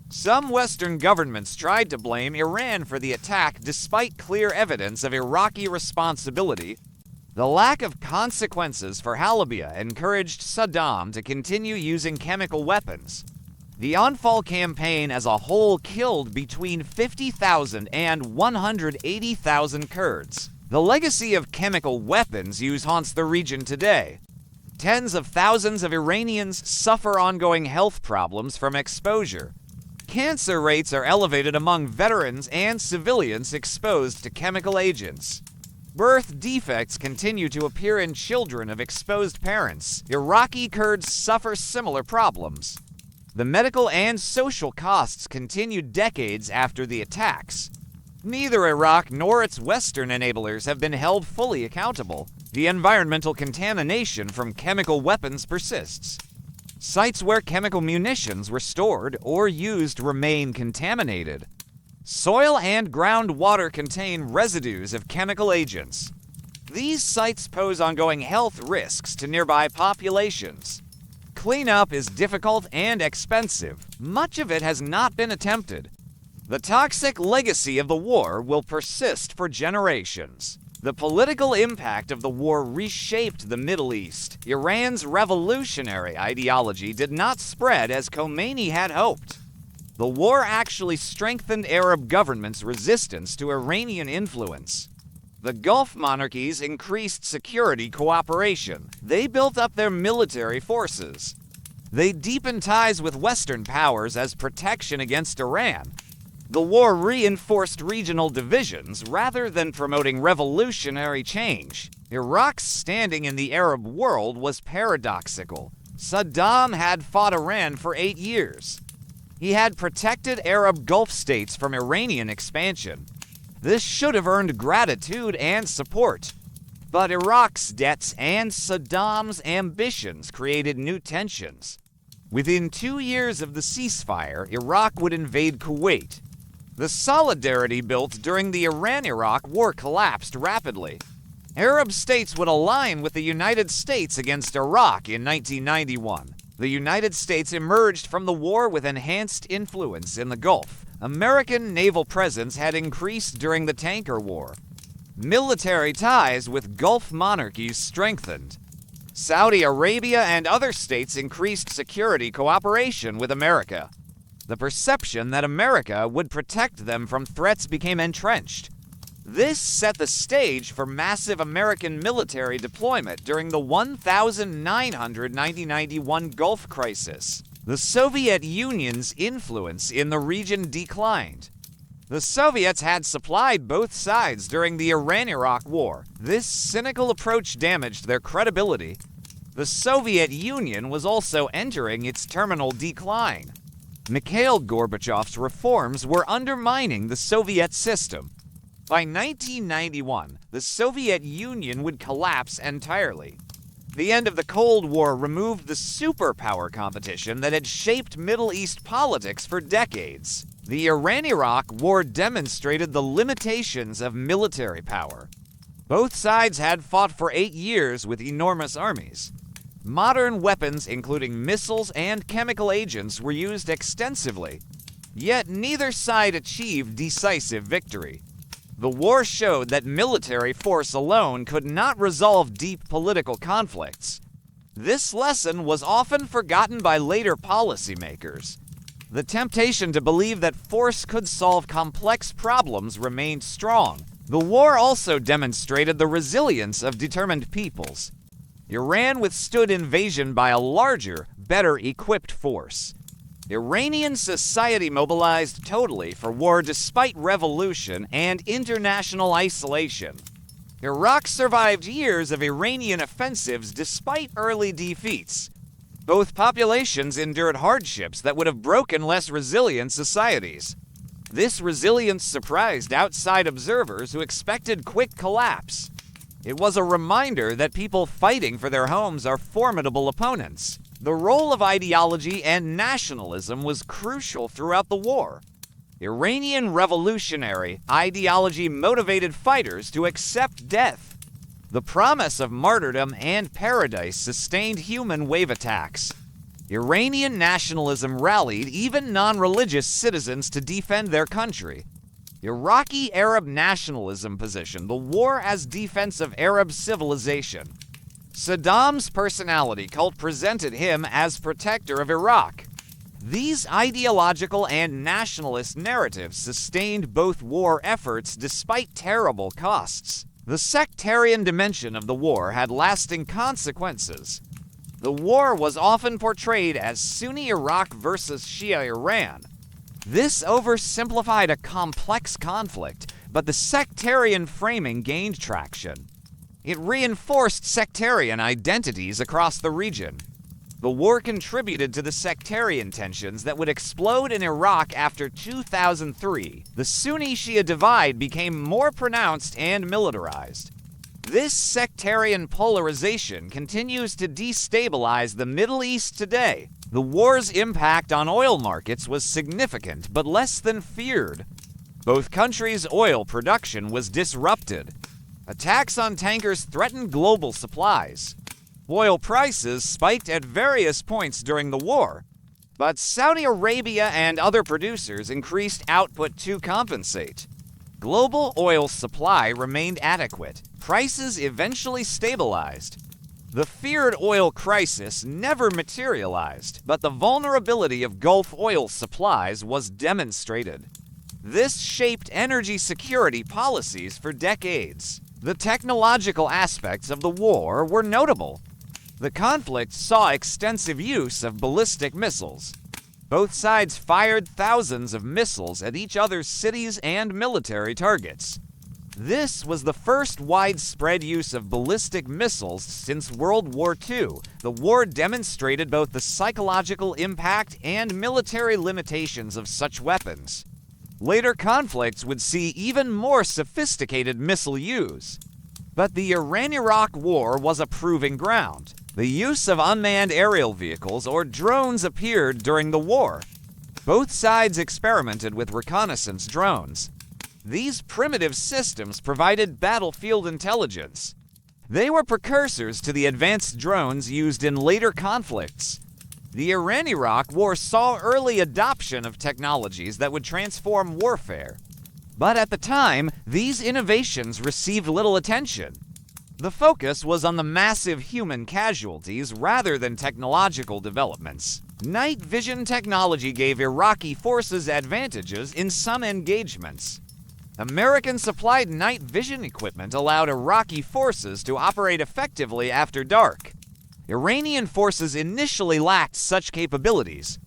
Some Western governments tried to blame Iran for the attack despite clear evidence of Iraqi responsibility. The lack of consequences for Halabja encouraged Saddam to continue using chemical weapons. The Anfal campaign as a whole killed between 50,000 and 180,000 Kurds. The legacy of chemical weapons use haunts the region today. Tens of thousands of Iranians suffer ongoing health problems from exposure. Cancer rates are elevated among veterans and civilians exposed to chemical agents. Birth defects continue to appear in children of exposed parents. Iraqi Kurds suffer similar problems. The medical and social costs continued decades after the attacks. Neither Iraq nor its Western enablers have been held fully accountable. The environmental contamination from chemical weapons persists. Sites where chemical munitions were stored or used remain contaminated. Soil and groundwater contain residues of chemical agents. These sites pose ongoing health risks to nearby populations. Cleanup is difficult and expensive. Much of it has not been attempted. The toxic legacy of the war will persist for generations. The political impact of the war reshaped the Middle East. Iran's revolutionary ideology did not spread as Khomeini had hoped. The war actually strengthened Arab governments' resistance to Iranian influence. The Gulf monarchies increased security cooperation. They built up their military forces. They deepened ties with Western powers as protection against Iran. The war reinforced regional divisions rather than promoting revolutionary change. Iraq's standing in the Arab world was paradoxical. Saddam had fought Iran for 8 years. He had protected Arab Gulf states from Iranian expansion. This should have earned gratitude and support. But Iraq's debts and Saddam's ambitions created new tensions. Within 2 years of the ceasefire, Iraq would invade Kuwait. The solidarity built during the Iran-Iraq War collapsed rapidly. Arab states would align with the United States against Iraq in 1991. The United States emerged from the war with enhanced influence in the Gulf. American naval presence had increased during the tanker war. Military ties with Gulf monarchies strengthened. Saudi Arabia and other states increased security cooperation with America. The perception that America would protect them from threats became entrenched. This set the stage for massive American military deployment during the 1990-91 Gulf Crisis. The Soviet Union's influence in the region declined. The Soviets had supplied both sides during the Iran-Iraq War. This cynical approach damaged their credibility. The Soviet Union was also entering its terminal decline. Mikhail Gorbachev's reforms were undermining the Soviet system. By 1991, the Soviet Union would collapse entirely. The end of the Cold War removed the superpower competition that had shaped Middle East politics for decades. The Iran-Iraq War demonstrated the limitations of military power. Both sides had fought for 8 years with enormous armies. Modern weapons, including missiles and chemical agents, were used extensively. Yet neither side achieved decisive victory. The war showed that military force alone could not resolve deep political conflicts. This lesson was often forgotten by later policymakers. The temptation to believe that force could solve complex problems remained strong. The war also demonstrated the resilience of determined peoples. Iran withstood invasion by a larger, better equipped force. Iranian society mobilized totally for war despite revolution and international isolation. Iraq survived years of Iranian offensives despite early defeats. Both populations endured hardships that would have broken less resilient societies. This resilience surprised outside observers who expected quick collapse. It was a reminder that people fighting for their homes are formidable opponents. The role of ideology and nationalism was crucial throughout the war. Iranian revolutionary ideology motivated fighters to accept death. The promise of martyrdom and paradise sustained human wave attacks. Iranian nationalism rallied even non-religious citizens to defend their country. Iraqi Arab nationalism positioned the war as defense of Arab civilization. Saddam's personality cult presented him as protector of Iraq. These ideological and nationalist narratives sustained both war efforts despite terrible costs. The sectarian dimension of the war had lasting consequences. The war was often portrayed as Sunni Iraq versus Shia Iran. This oversimplified a complex conflict, but the sectarian framing gained traction. It reinforced sectarian identities across the region. The war contributed to the sectarian tensions that would explode in Iraq after 2003. The Sunni-Shia divide became more pronounced and militarized. This sectarian polarization continues to destabilize the Middle East today. The war's impact on oil markets was significant, but less than feared. Both countries' oil production was disrupted. Attacks on tankers threatened global supplies. Oil prices spiked at various points during the war, but Saudi Arabia and other producers increased output to compensate. Global oil supply remained adequate. Prices eventually stabilized. The feared oil crisis never materialized, but the vulnerability of Gulf oil supplies was demonstrated. This shaped energy security policies for decades. The technological aspects of the war were notable. The conflict saw extensive use of ballistic missiles. Both sides fired thousands of missiles at each other's cities and military targets. This was the first widespread use of ballistic missiles since World War II. The war demonstrated both the psychological impact and military limitations of such weapons. Later conflicts would see even more sophisticated missile use. But the Iran-Iraq War was a proving ground. The use of unmanned aerial vehicles or drones appeared during the war. Both sides experimented with reconnaissance drones. These primitive systems provided battlefield intelligence. They were precursors to the advanced drones used in later conflicts. The Iran-Iraq War saw early adoption of technologies that would transform warfare. But at the time, these innovations received little attention. The focus was on the massive human casualties rather than technological developments. Night vision technology gave Iraqi forces advantages in some engagements. American-supplied night vision equipment allowed Iraqi forces to operate effectively after dark. Iranian forces initially lacked such capabilities.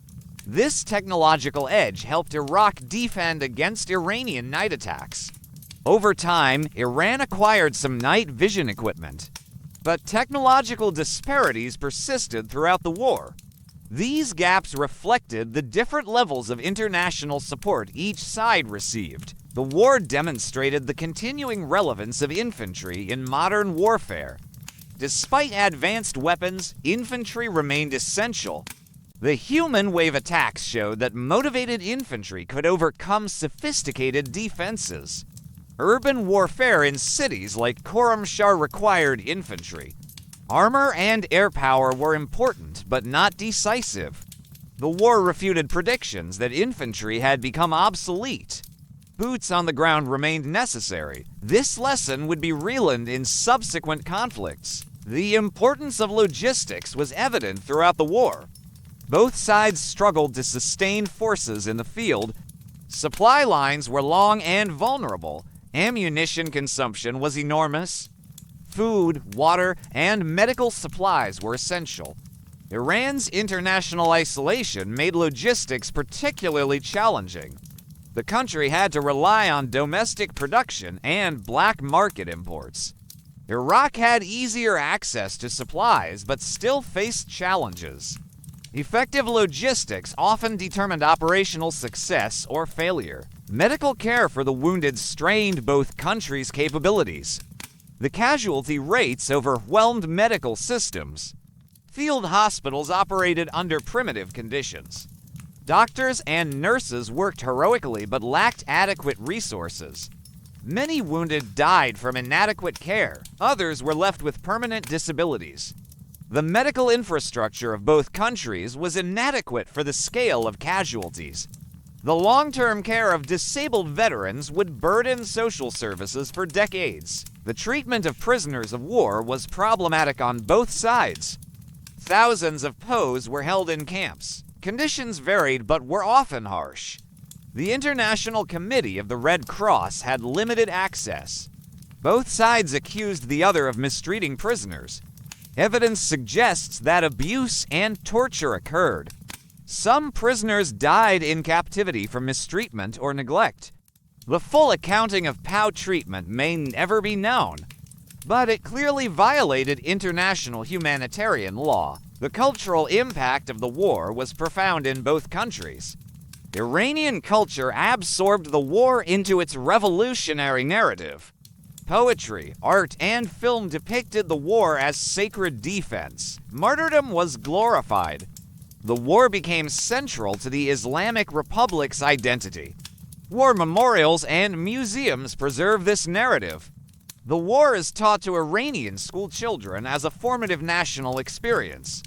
This technological edge helped Iraq defend against Iranian night attacks. Over time, Iran acquired some night vision equipment, but technological disparities persisted throughout the war. These gaps reflected the different levels of international support each side received. The war demonstrated the continuing relevance of infantry in modern warfare. Despite advanced weapons, infantry remained essential. The human wave attacks showed that motivated infantry could overcome sophisticated defenses. Urban warfare in cities like Khorramshahr required infantry. Armor and air power were important, but not decisive. The war refuted predictions that infantry had become obsolete. Boots on the ground remained necessary. This lesson would be relearned in subsequent conflicts. The importance of logistics was evident throughout the war. Both sides struggled to sustain forces in the field. Supply lines were long and vulnerable. Ammunition consumption was enormous. Food, water, and medical supplies were essential. Iran's international isolation made logistics particularly challenging. The country had to rely on domestic production and black market imports. Iraq had easier access to supplies, but still faced challenges. Effective logistics often determined operational success or failure. Medical care for the wounded strained both countries' capabilities. The casualty rates overwhelmed medical systems. Field hospitals operated under primitive conditions. Doctors and nurses worked heroically but lacked adequate resources. Many wounded died from inadequate care. Others were left with permanent disabilities. The medical infrastructure of both countries was inadequate for the scale of casualties. The long-term care of disabled veterans would burden social services for decades. The treatment of prisoners of war was problematic on both sides. Thousands of POWs were held in camps. Conditions varied but were often harsh. The International Committee of the Red Cross had limited access. Both sides accused the other of mistreating prisoners. Evidence suggests that abuse and torture occurred. Some prisoners died in captivity from mistreatment or neglect. The full accounting of POW treatment may never be known, but it clearly violated international humanitarian law. The cultural impact of the war was profound in both countries. Iranian culture absorbed the war into its revolutionary narrative. Poetry, art, and film depicted the war as sacred defense. Martyrdom was glorified. The war became central to the Islamic Republic's identity. War memorials and museums preserve this narrative. The war is taught to Iranian school children as a formative national experience.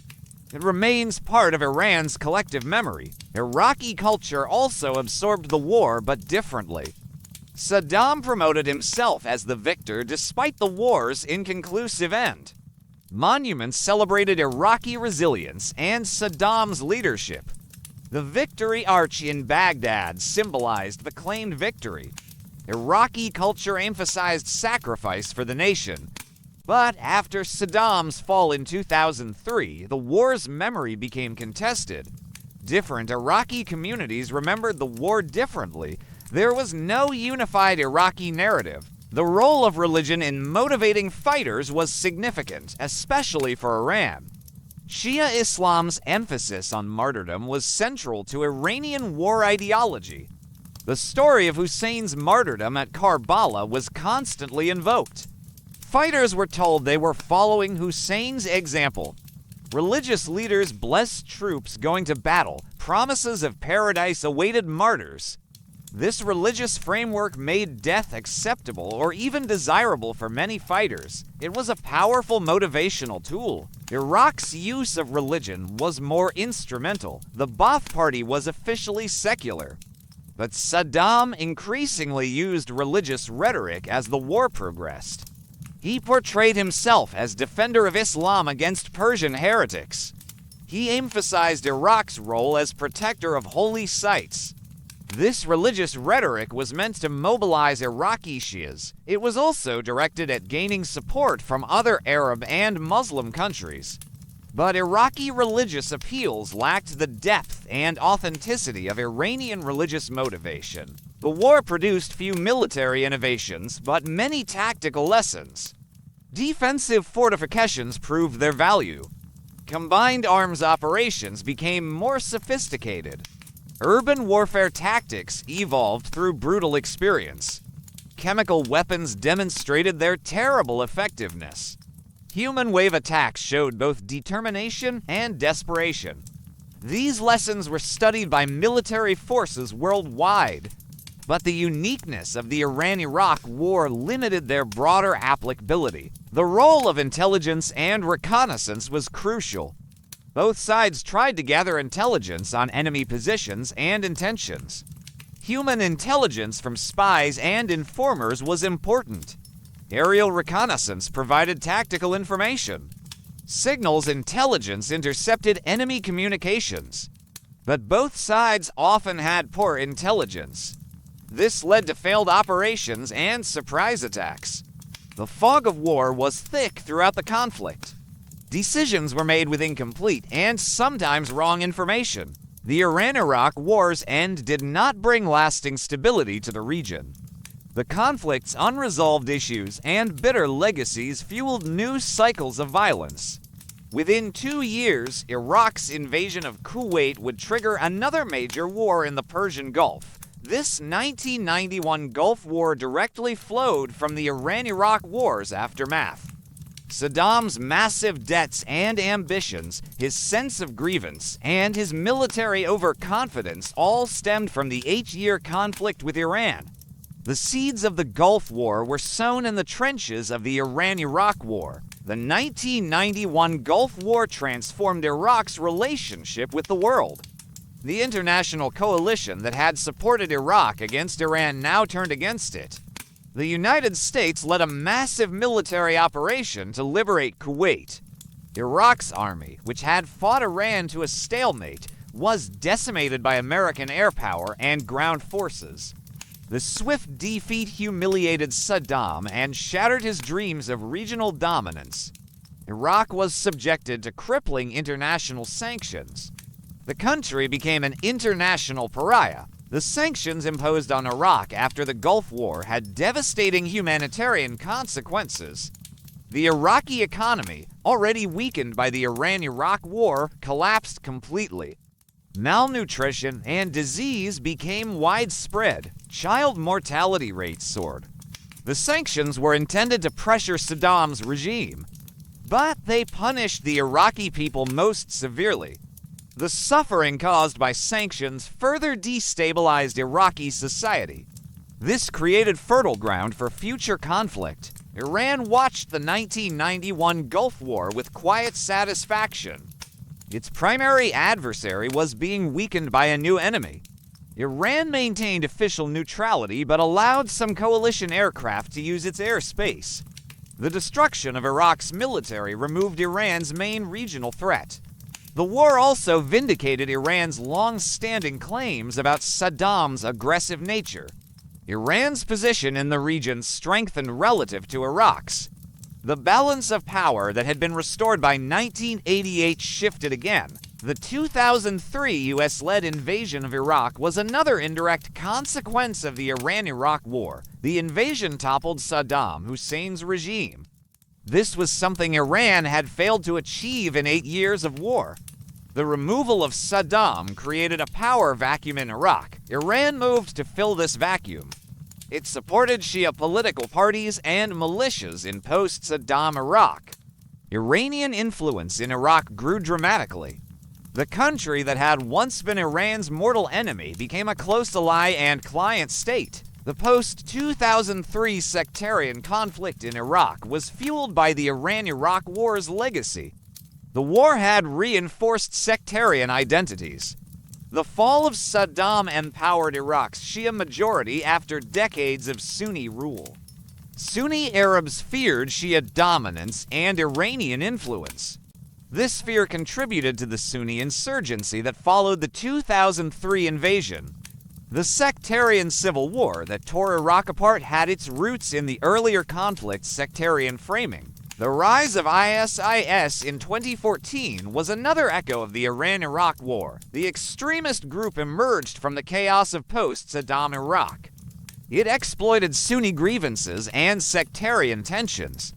It remains part of Iran's collective memory. Iraqi culture also absorbed the war, but differently. Saddam promoted himself as the victor despite the war's inconclusive end. Monuments celebrated Iraqi resilience and Saddam's leadership. The Victory Arch in Baghdad symbolized the claimed victory. Iraqi culture emphasized sacrifice for the nation. But after Saddam's fall in 2003, the war's memory became contested. Different Iraqi communities remembered the war differently. There was no unified Iraqi narrative. The role of religion in motivating fighters was significant, especially for Iran. Shia Islam's emphasis on martyrdom was central to Iranian war ideology. The story of Hussein's martyrdom at Karbala was constantly invoked. Fighters were told they were following Hussein's example. Religious leaders blessed troops going to battle. Promises of paradise awaited martyrs. This religious framework made death acceptable or even desirable for many fighters. It was a powerful motivational tool. Iraq's use of religion was more instrumental. The Ba'ath Party was officially secular. But Saddam increasingly used religious rhetoric as the war progressed. He portrayed himself as defender of Islam against Persian heretics. He emphasized Iraq's role as protector of holy sites. This religious rhetoric was meant to mobilize Iraqi Shias. It was also directed at gaining support from other Arab and Muslim countries. But Iraqi religious appeals lacked the depth and authenticity of Iranian religious motivation. The war produced few military innovations, but many tactical lessons. Defensive fortifications proved their value. Combined arms operations became more sophisticated. Urban warfare tactics evolved through brutal experience. Chemical weapons demonstrated their terrible effectiveness. Human wave attacks showed both determination and desperation. These lessons were studied by military forces worldwide, but the uniqueness of the Iran-Iraq War limited their broader applicability. The role of intelligence and reconnaissance was crucial. Both sides tried to gather intelligence on enemy positions and intentions. Human intelligence from spies and informers was important. Aerial reconnaissance provided tactical information. Signals intelligence intercepted enemy communications. But both sides often had poor intelligence. This led to failed operations and surprise attacks. The fog of war was thick throughout the conflict. Decisions were made with incomplete and sometimes wrong information. The Iran-Iraq War's end did not bring lasting stability to the region. The conflict's unresolved issues and bitter legacies fueled new cycles of violence. Within 2 years, Iraq's invasion of Kuwait would trigger another major war in the Persian Gulf. This 1991 Gulf War directly flowed from the Iran-Iraq War's aftermath. Saddam's massive debts and ambitions, his sense of grievance, and his military overconfidence all stemmed from the 8-year conflict with Iran. The seeds of the Gulf War were sown in the trenches of the Iran-Iraq War. The 1991 Gulf War transformed Iraq's relationship with the world. The international coalition that had supported Iraq against Iran now turned against it. The United States led a massive military operation to liberate Kuwait. Iraq's army, which had fought Iran to a stalemate, was decimated by American air power and ground forces. The swift defeat humiliated Saddam and shattered his dreams of regional dominance. Iraq was subjected to crippling international sanctions. The country became an international pariah. The sanctions imposed on Iraq after the Gulf War had devastating humanitarian consequences. The Iraqi economy, already weakened by the Iran-Iraq War, collapsed completely. Malnutrition and disease became widespread. Child mortality rates soared. The sanctions were intended to pressure Saddam's regime, but they punished the Iraqi people most severely. The suffering caused by sanctions further destabilized Iraqi society. This created fertile ground for future conflict. Iran watched the 1991 Gulf War with quiet satisfaction. Its primary adversary was being weakened by a new enemy. Iran maintained official neutrality but allowed some coalition aircraft to use its airspace. The destruction of Iraq's military removed Iran's main regional threat. The war also vindicated Iran's long-standing claims about Saddam's aggressive nature. Iran's position in the region strengthened relative to Iraq's. The balance of power that had been restored by 1988 shifted again. The 2003 U.S.-led invasion of Iraq was another indirect consequence of the Iran-Iraq War. The invasion toppled Saddam Hussein's regime. This was something Iran had failed to achieve in 8 years of war. The removal of Saddam created a power vacuum in Iraq. Iran moved to fill this vacuum. It supported Shia political parties and militias in post-Saddam Iraq. Iranian influence in Iraq grew dramatically. The country that had once been Iran's mortal enemy became a close ally and client state. The post-2003 sectarian conflict in Iraq was fueled by the Iran-Iraq War's legacy. The war had reinforced sectarian identities. The fall of Saddam empowered Iraq's Shia majority after decades of Sunni rule. Sunni Arabs feared Shia dominance and Iranian influence. This fear contributed to the Sunni insurgency that followed the 2003 invasion. The sectarian civil war that tore Iraq apart had its roots in the earlier conflict's sectarian framing. The rise of ISIS in 2014 was another echo of the Iran-Iraq War. The extremist group emerged from the chaos of post-Saddam Iraq. It exploited Sunni grievances and sectarian tensions.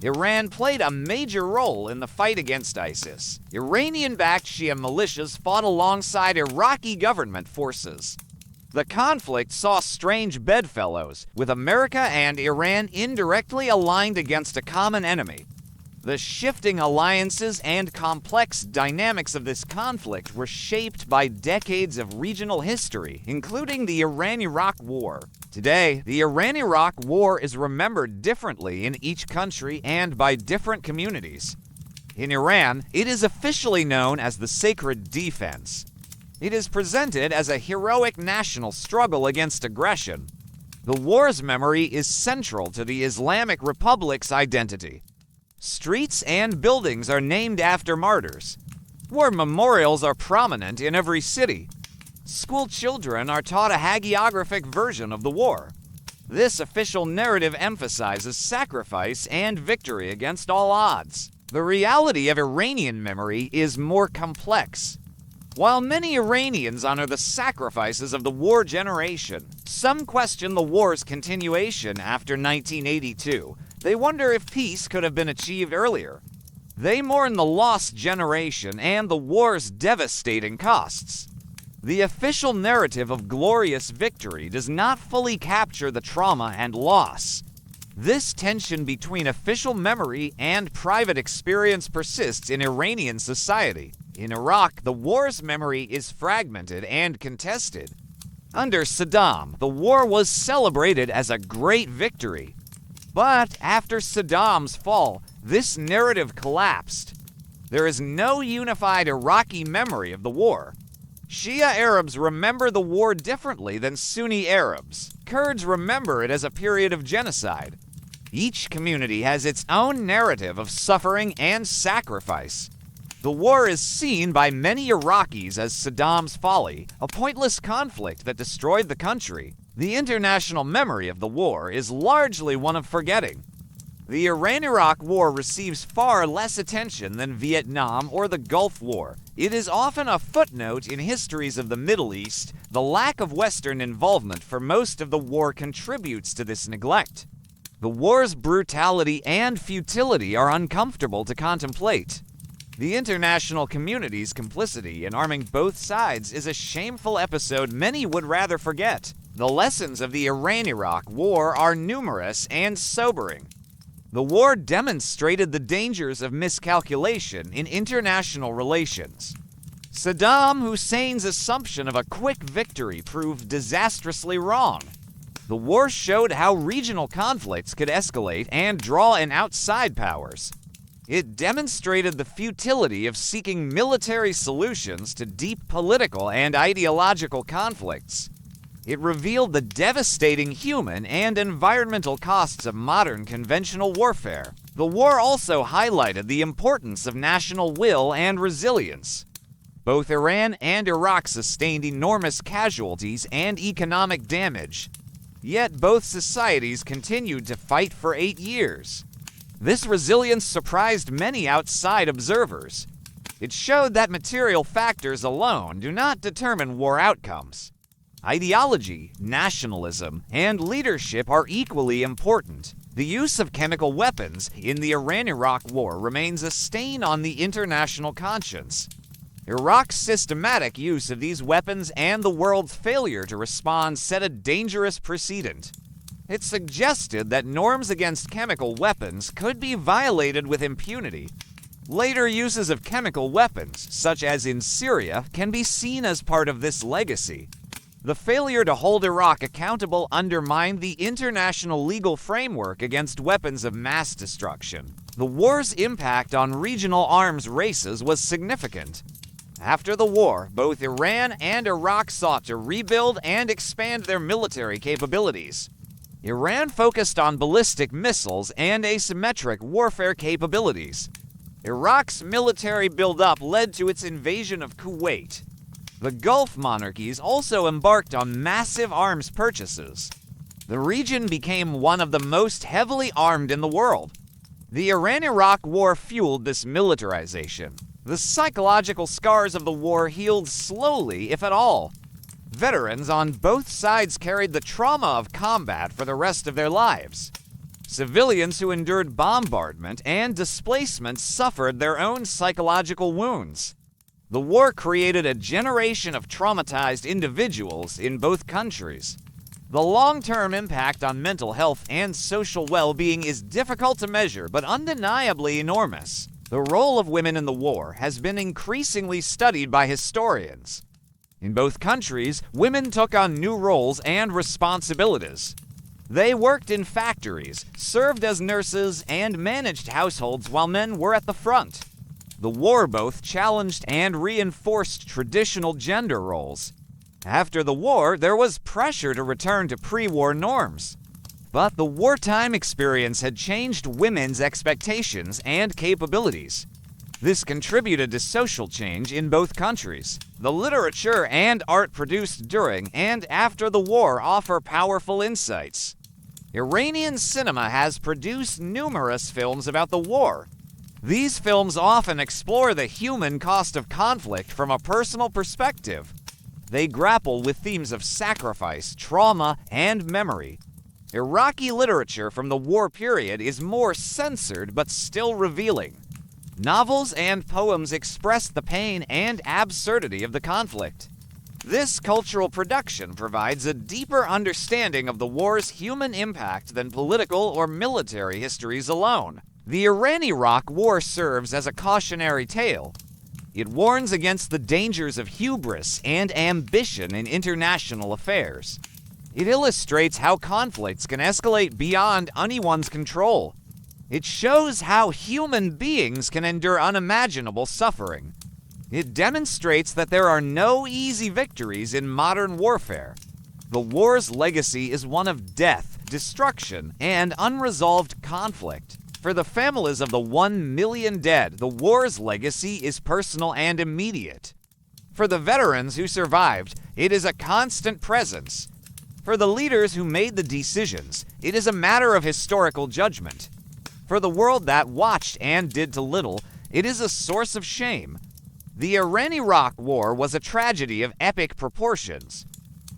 Iran played a major role in the fight against ISIS. Iranian-backed Shia militias fought alongside Iraqi government forces. The conflict saw strange bedfellows, with America and Iran indirectly aligned against a common enemy. The shifting alliances and complex dynamics of this conflict were shaped by decades of regional history, including the Iran-Iraq War. Today, the Iran-Iraq War is remembered differently in each country and by different communities. In Iran, it is officially known as the Sacred Defense. It is presented as a heroic national struggle against aggression. The war's memory is central to the Islamic Republic's identity. Streets and buildings are named after martyrs. War memorials are prominent in every city. School children are taught a hagiographic version of the war. This official narrative emphasizes sacrifice and victory against all odds. The reality of Iranian memory is more complex. While many Iranians honor the sacrifices of the war generation, some question the war's continuation after 1982. They wonder if peace could have been achieved earlier. They mourn the lost generation and the war's devastating costs. The official narrative of glorious victory does not fully capture the trauma and loss. This tension between official memory and private experience persists in Iranian society. In Iraq, the war's memory is fragmented and contested. Under Saddam, the war was celebrated as a great victory. But after Saddam's fall, this narrative collapsed. There is no unified Iraqi memory of the war. Shia Arabs remember the war differently than Sunni Arabs. Kurds remember it as a period of genocide. Each community has its own narrative of suffering and sacrifice. The war is seen by many Iraqis as Saddam's folly, a pointless conflict that destroyed the country. The international memory of the war is largely one of forgetting. The Iran-Iraq War receives far less attention than Vietnam or the Gulf War. It is often a footnote in histories of the Middle East. The lack of Western involvement for most of the war contributes to this neglect. The war's brutality and futility are uncomfortable to contemplate. The international community's complicity in arming both sides is a shameful episode many would rather forget. The lessons of the Iran-Iraq War are numerous and sobering. The war demonstrated the dangers of miscalculation in international relations. Saddam Hussein's assumption of a quick victory proved disastrously wrong. The war showed how regional conflicts could escalate and draw in outside powers. It demonstrated the futility of seeking military solutions to deep political and ideological conflicts. It revealed the devastating human and environmental costs of modern conventional warfare. The war also highlighted the importance of national will and resilience. Both Iran and Iraq sustained enormous casualties and economic damage. Yet both societies continued to fight for 8 years. This resilience surprised many outside observers. It showed that material factors alone do not determine war outcomes. Ideology, nationalism, and leadership are equally important. The use of chemical weapons in the Iran-Iraq War remains a stain on the international conscience. Iraq's systematic use of these weapons and the world's failure to respond set a dangerous precedent. It suggested that norms against chemical weapons could be violated with impunity. Later uses of chemical weapons, such as in Syria, can be seen as part of this legacy. The failure to hold Iraq accountable undermined the international legal framework against weapons of mass destruction. The war's impact on regional arms races was significant. After the war, both Iran and Iraq sought to rebuild and expand their military capabilities. Iran focused on ballistic missiles and asymmetric warfare capabilities. Iraq's military buildup led to its invasion of Kuwait. The Gulf monarchies also embarked on massive arms purchases. The region became one of the most heavily armed in the world. The Iran-Iraq War fueled this militarization. The psychological scars of the war healed slowly, if at all. Veterans on both sides carried the trauma of combat for the rest of their lives. Civilians who endured bombardment and displacement suffered their own psychological wounds. The war created a generation of traumatized individuals in both countries. The long-term impact on mental health and social well-being is difficult to measure, but undeniably enormous. The role of women in the war has been increasingly studied by historians. In both countries, women took on new roles and responsibilities. They worked in factories, served as nurses, and managed households while men were at the front. The war both challenged and reinforced traditional gender roles. After the war, there was pressure to return to pre-war norms. But the wartime experience had changed women's expectations and capabilities. This contributed to social change in both countries. The literature and art produced during and after the war offer powerful insights. Iranian cinema has produced numerous films about the war. These films often explore the human cost of conflict from a personal perspective. They grapple with themes of sacrifice, trauma, and memory. Iraqi literature from the war period is more censored but still revealing. Novels and poems express the pain and absurdity of the conflict. This cultural production provides a deeper understanding of the war's human impact than political or military histories alone. The Iran-Iraq War serves as a cautionary tale. It warns against the dangers of hubris and ambition in international affairs. It illustrates how conflicts can escalate beyond anyone's control. It shows how human beings can endure unimaginable suffering. It demonstrates that there are no easy victories in modern warfare. The war's legacy is one of death, destruction, and unresolved conflict. For the families of the 1 million dead, the war's legacy is personal and immediate. For the veterans who survived, it is a constant presence. For the leaders who made the decisions, it is a matter of historical judgment. For the world that watched and did too little, it is a source of shame. The Iran-Iraq War was a tragedy of epic proportions.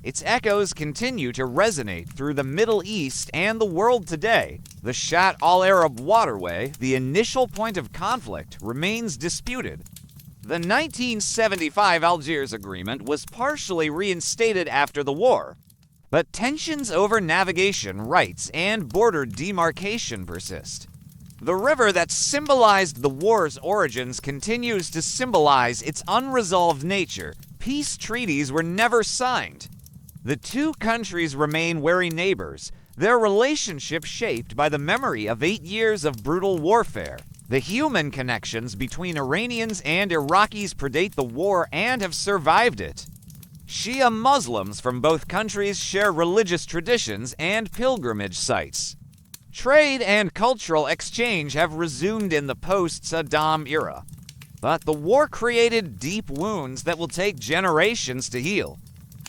Its echoes continue to resonate through the Middle East and the world today. The Shatt al-Arab waterway, the initial point of conflict, remains disputed. The 1975 Algiers Agreement was partially reinstated after the war, but tensions over navigation rights and border demarcation persist. The river that symbolized the war's origins continues to symbolize its unresolved nature. Peace treaties were never signed. The two countries remain wary neighbors, their relationship shaped by the memory of 8 years of brutal warfare. The human connections between Iranians and Iraqis predate the war and have survived it. Shia Muslims from both countries share religious traditions and pilgrimage sites. Trade and cultural exchange have resumed in the post-Saddam era, but the war created deep wounds that will take generations to heal.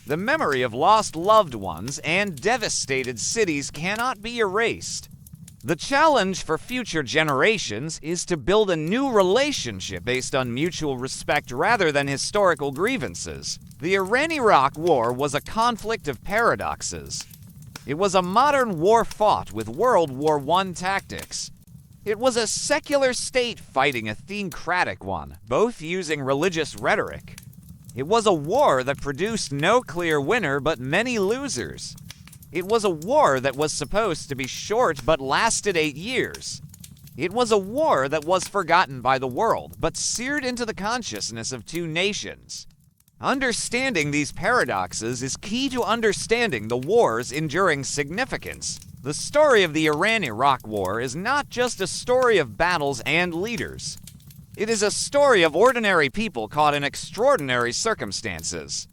The memory of lost loved ones and devastated cities cannot be erased. The challenge for future generations is to build a new relationship based on mutual respect rather than historical grievances. The Iran-Iraq War was a conflict of paradoxes. It was a modern war fought with World War I tactics. It was a secular state fighting a theocratic one, both using religious rhetoric. It was a war that produced no clear winner but many losers. It was a war that was supposed to be short but lasted 8 years. It was a war that was forgotten by the world but seared into the consciousness of two nations. Understanding these paradoxes is key to understanding the war's enduring significance. The story of the Iran-Iraq War is not just a story of battles and leaders. It is a story of ordinary people caught in extraordinary circumstances.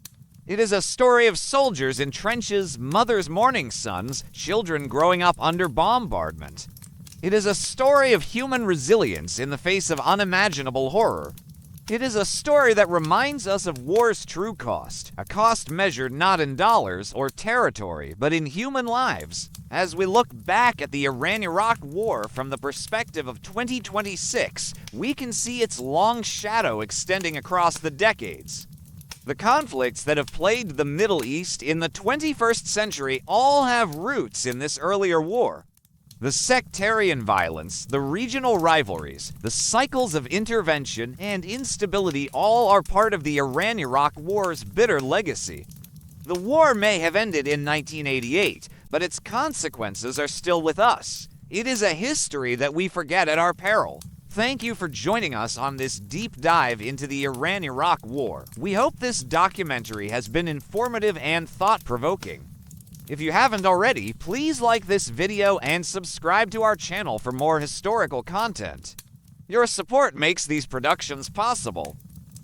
It is a story of soldiers in trenches, mothers mourning sons, children growing up under bombardment. It is a story of human resilience in the face of unimaginable horror. It is a story that reminds us of war's true cost, a cost measured not in dollars or territory, but in human lives. As we look back at the Iran-Iraq War from the perspective of 2026, we can see its long shadow extending across the decades. The conflicts that have plagued the Middle East in the 21st century all have roots in this earlier war. The sectarian violence, the regional rivalries, the cycles of intervention and instability all are part of the Iran-Iraq War's bitter legacy. The war may have ended in 1988, but its consequences are still with us. It is a history that we forget at our peril. Thank you for joining us on this deep dive into the Iran-Iraq War. We hope this documentary has been informative and thought-provoking. If you haven't already, please like this video and subscribe to our channel for more historical content. Your support makes these productions possible.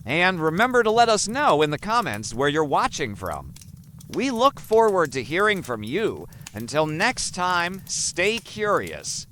And remember to let us know in the comments where you're watching from. We look forward to hearing from you. Until next time, stay curious.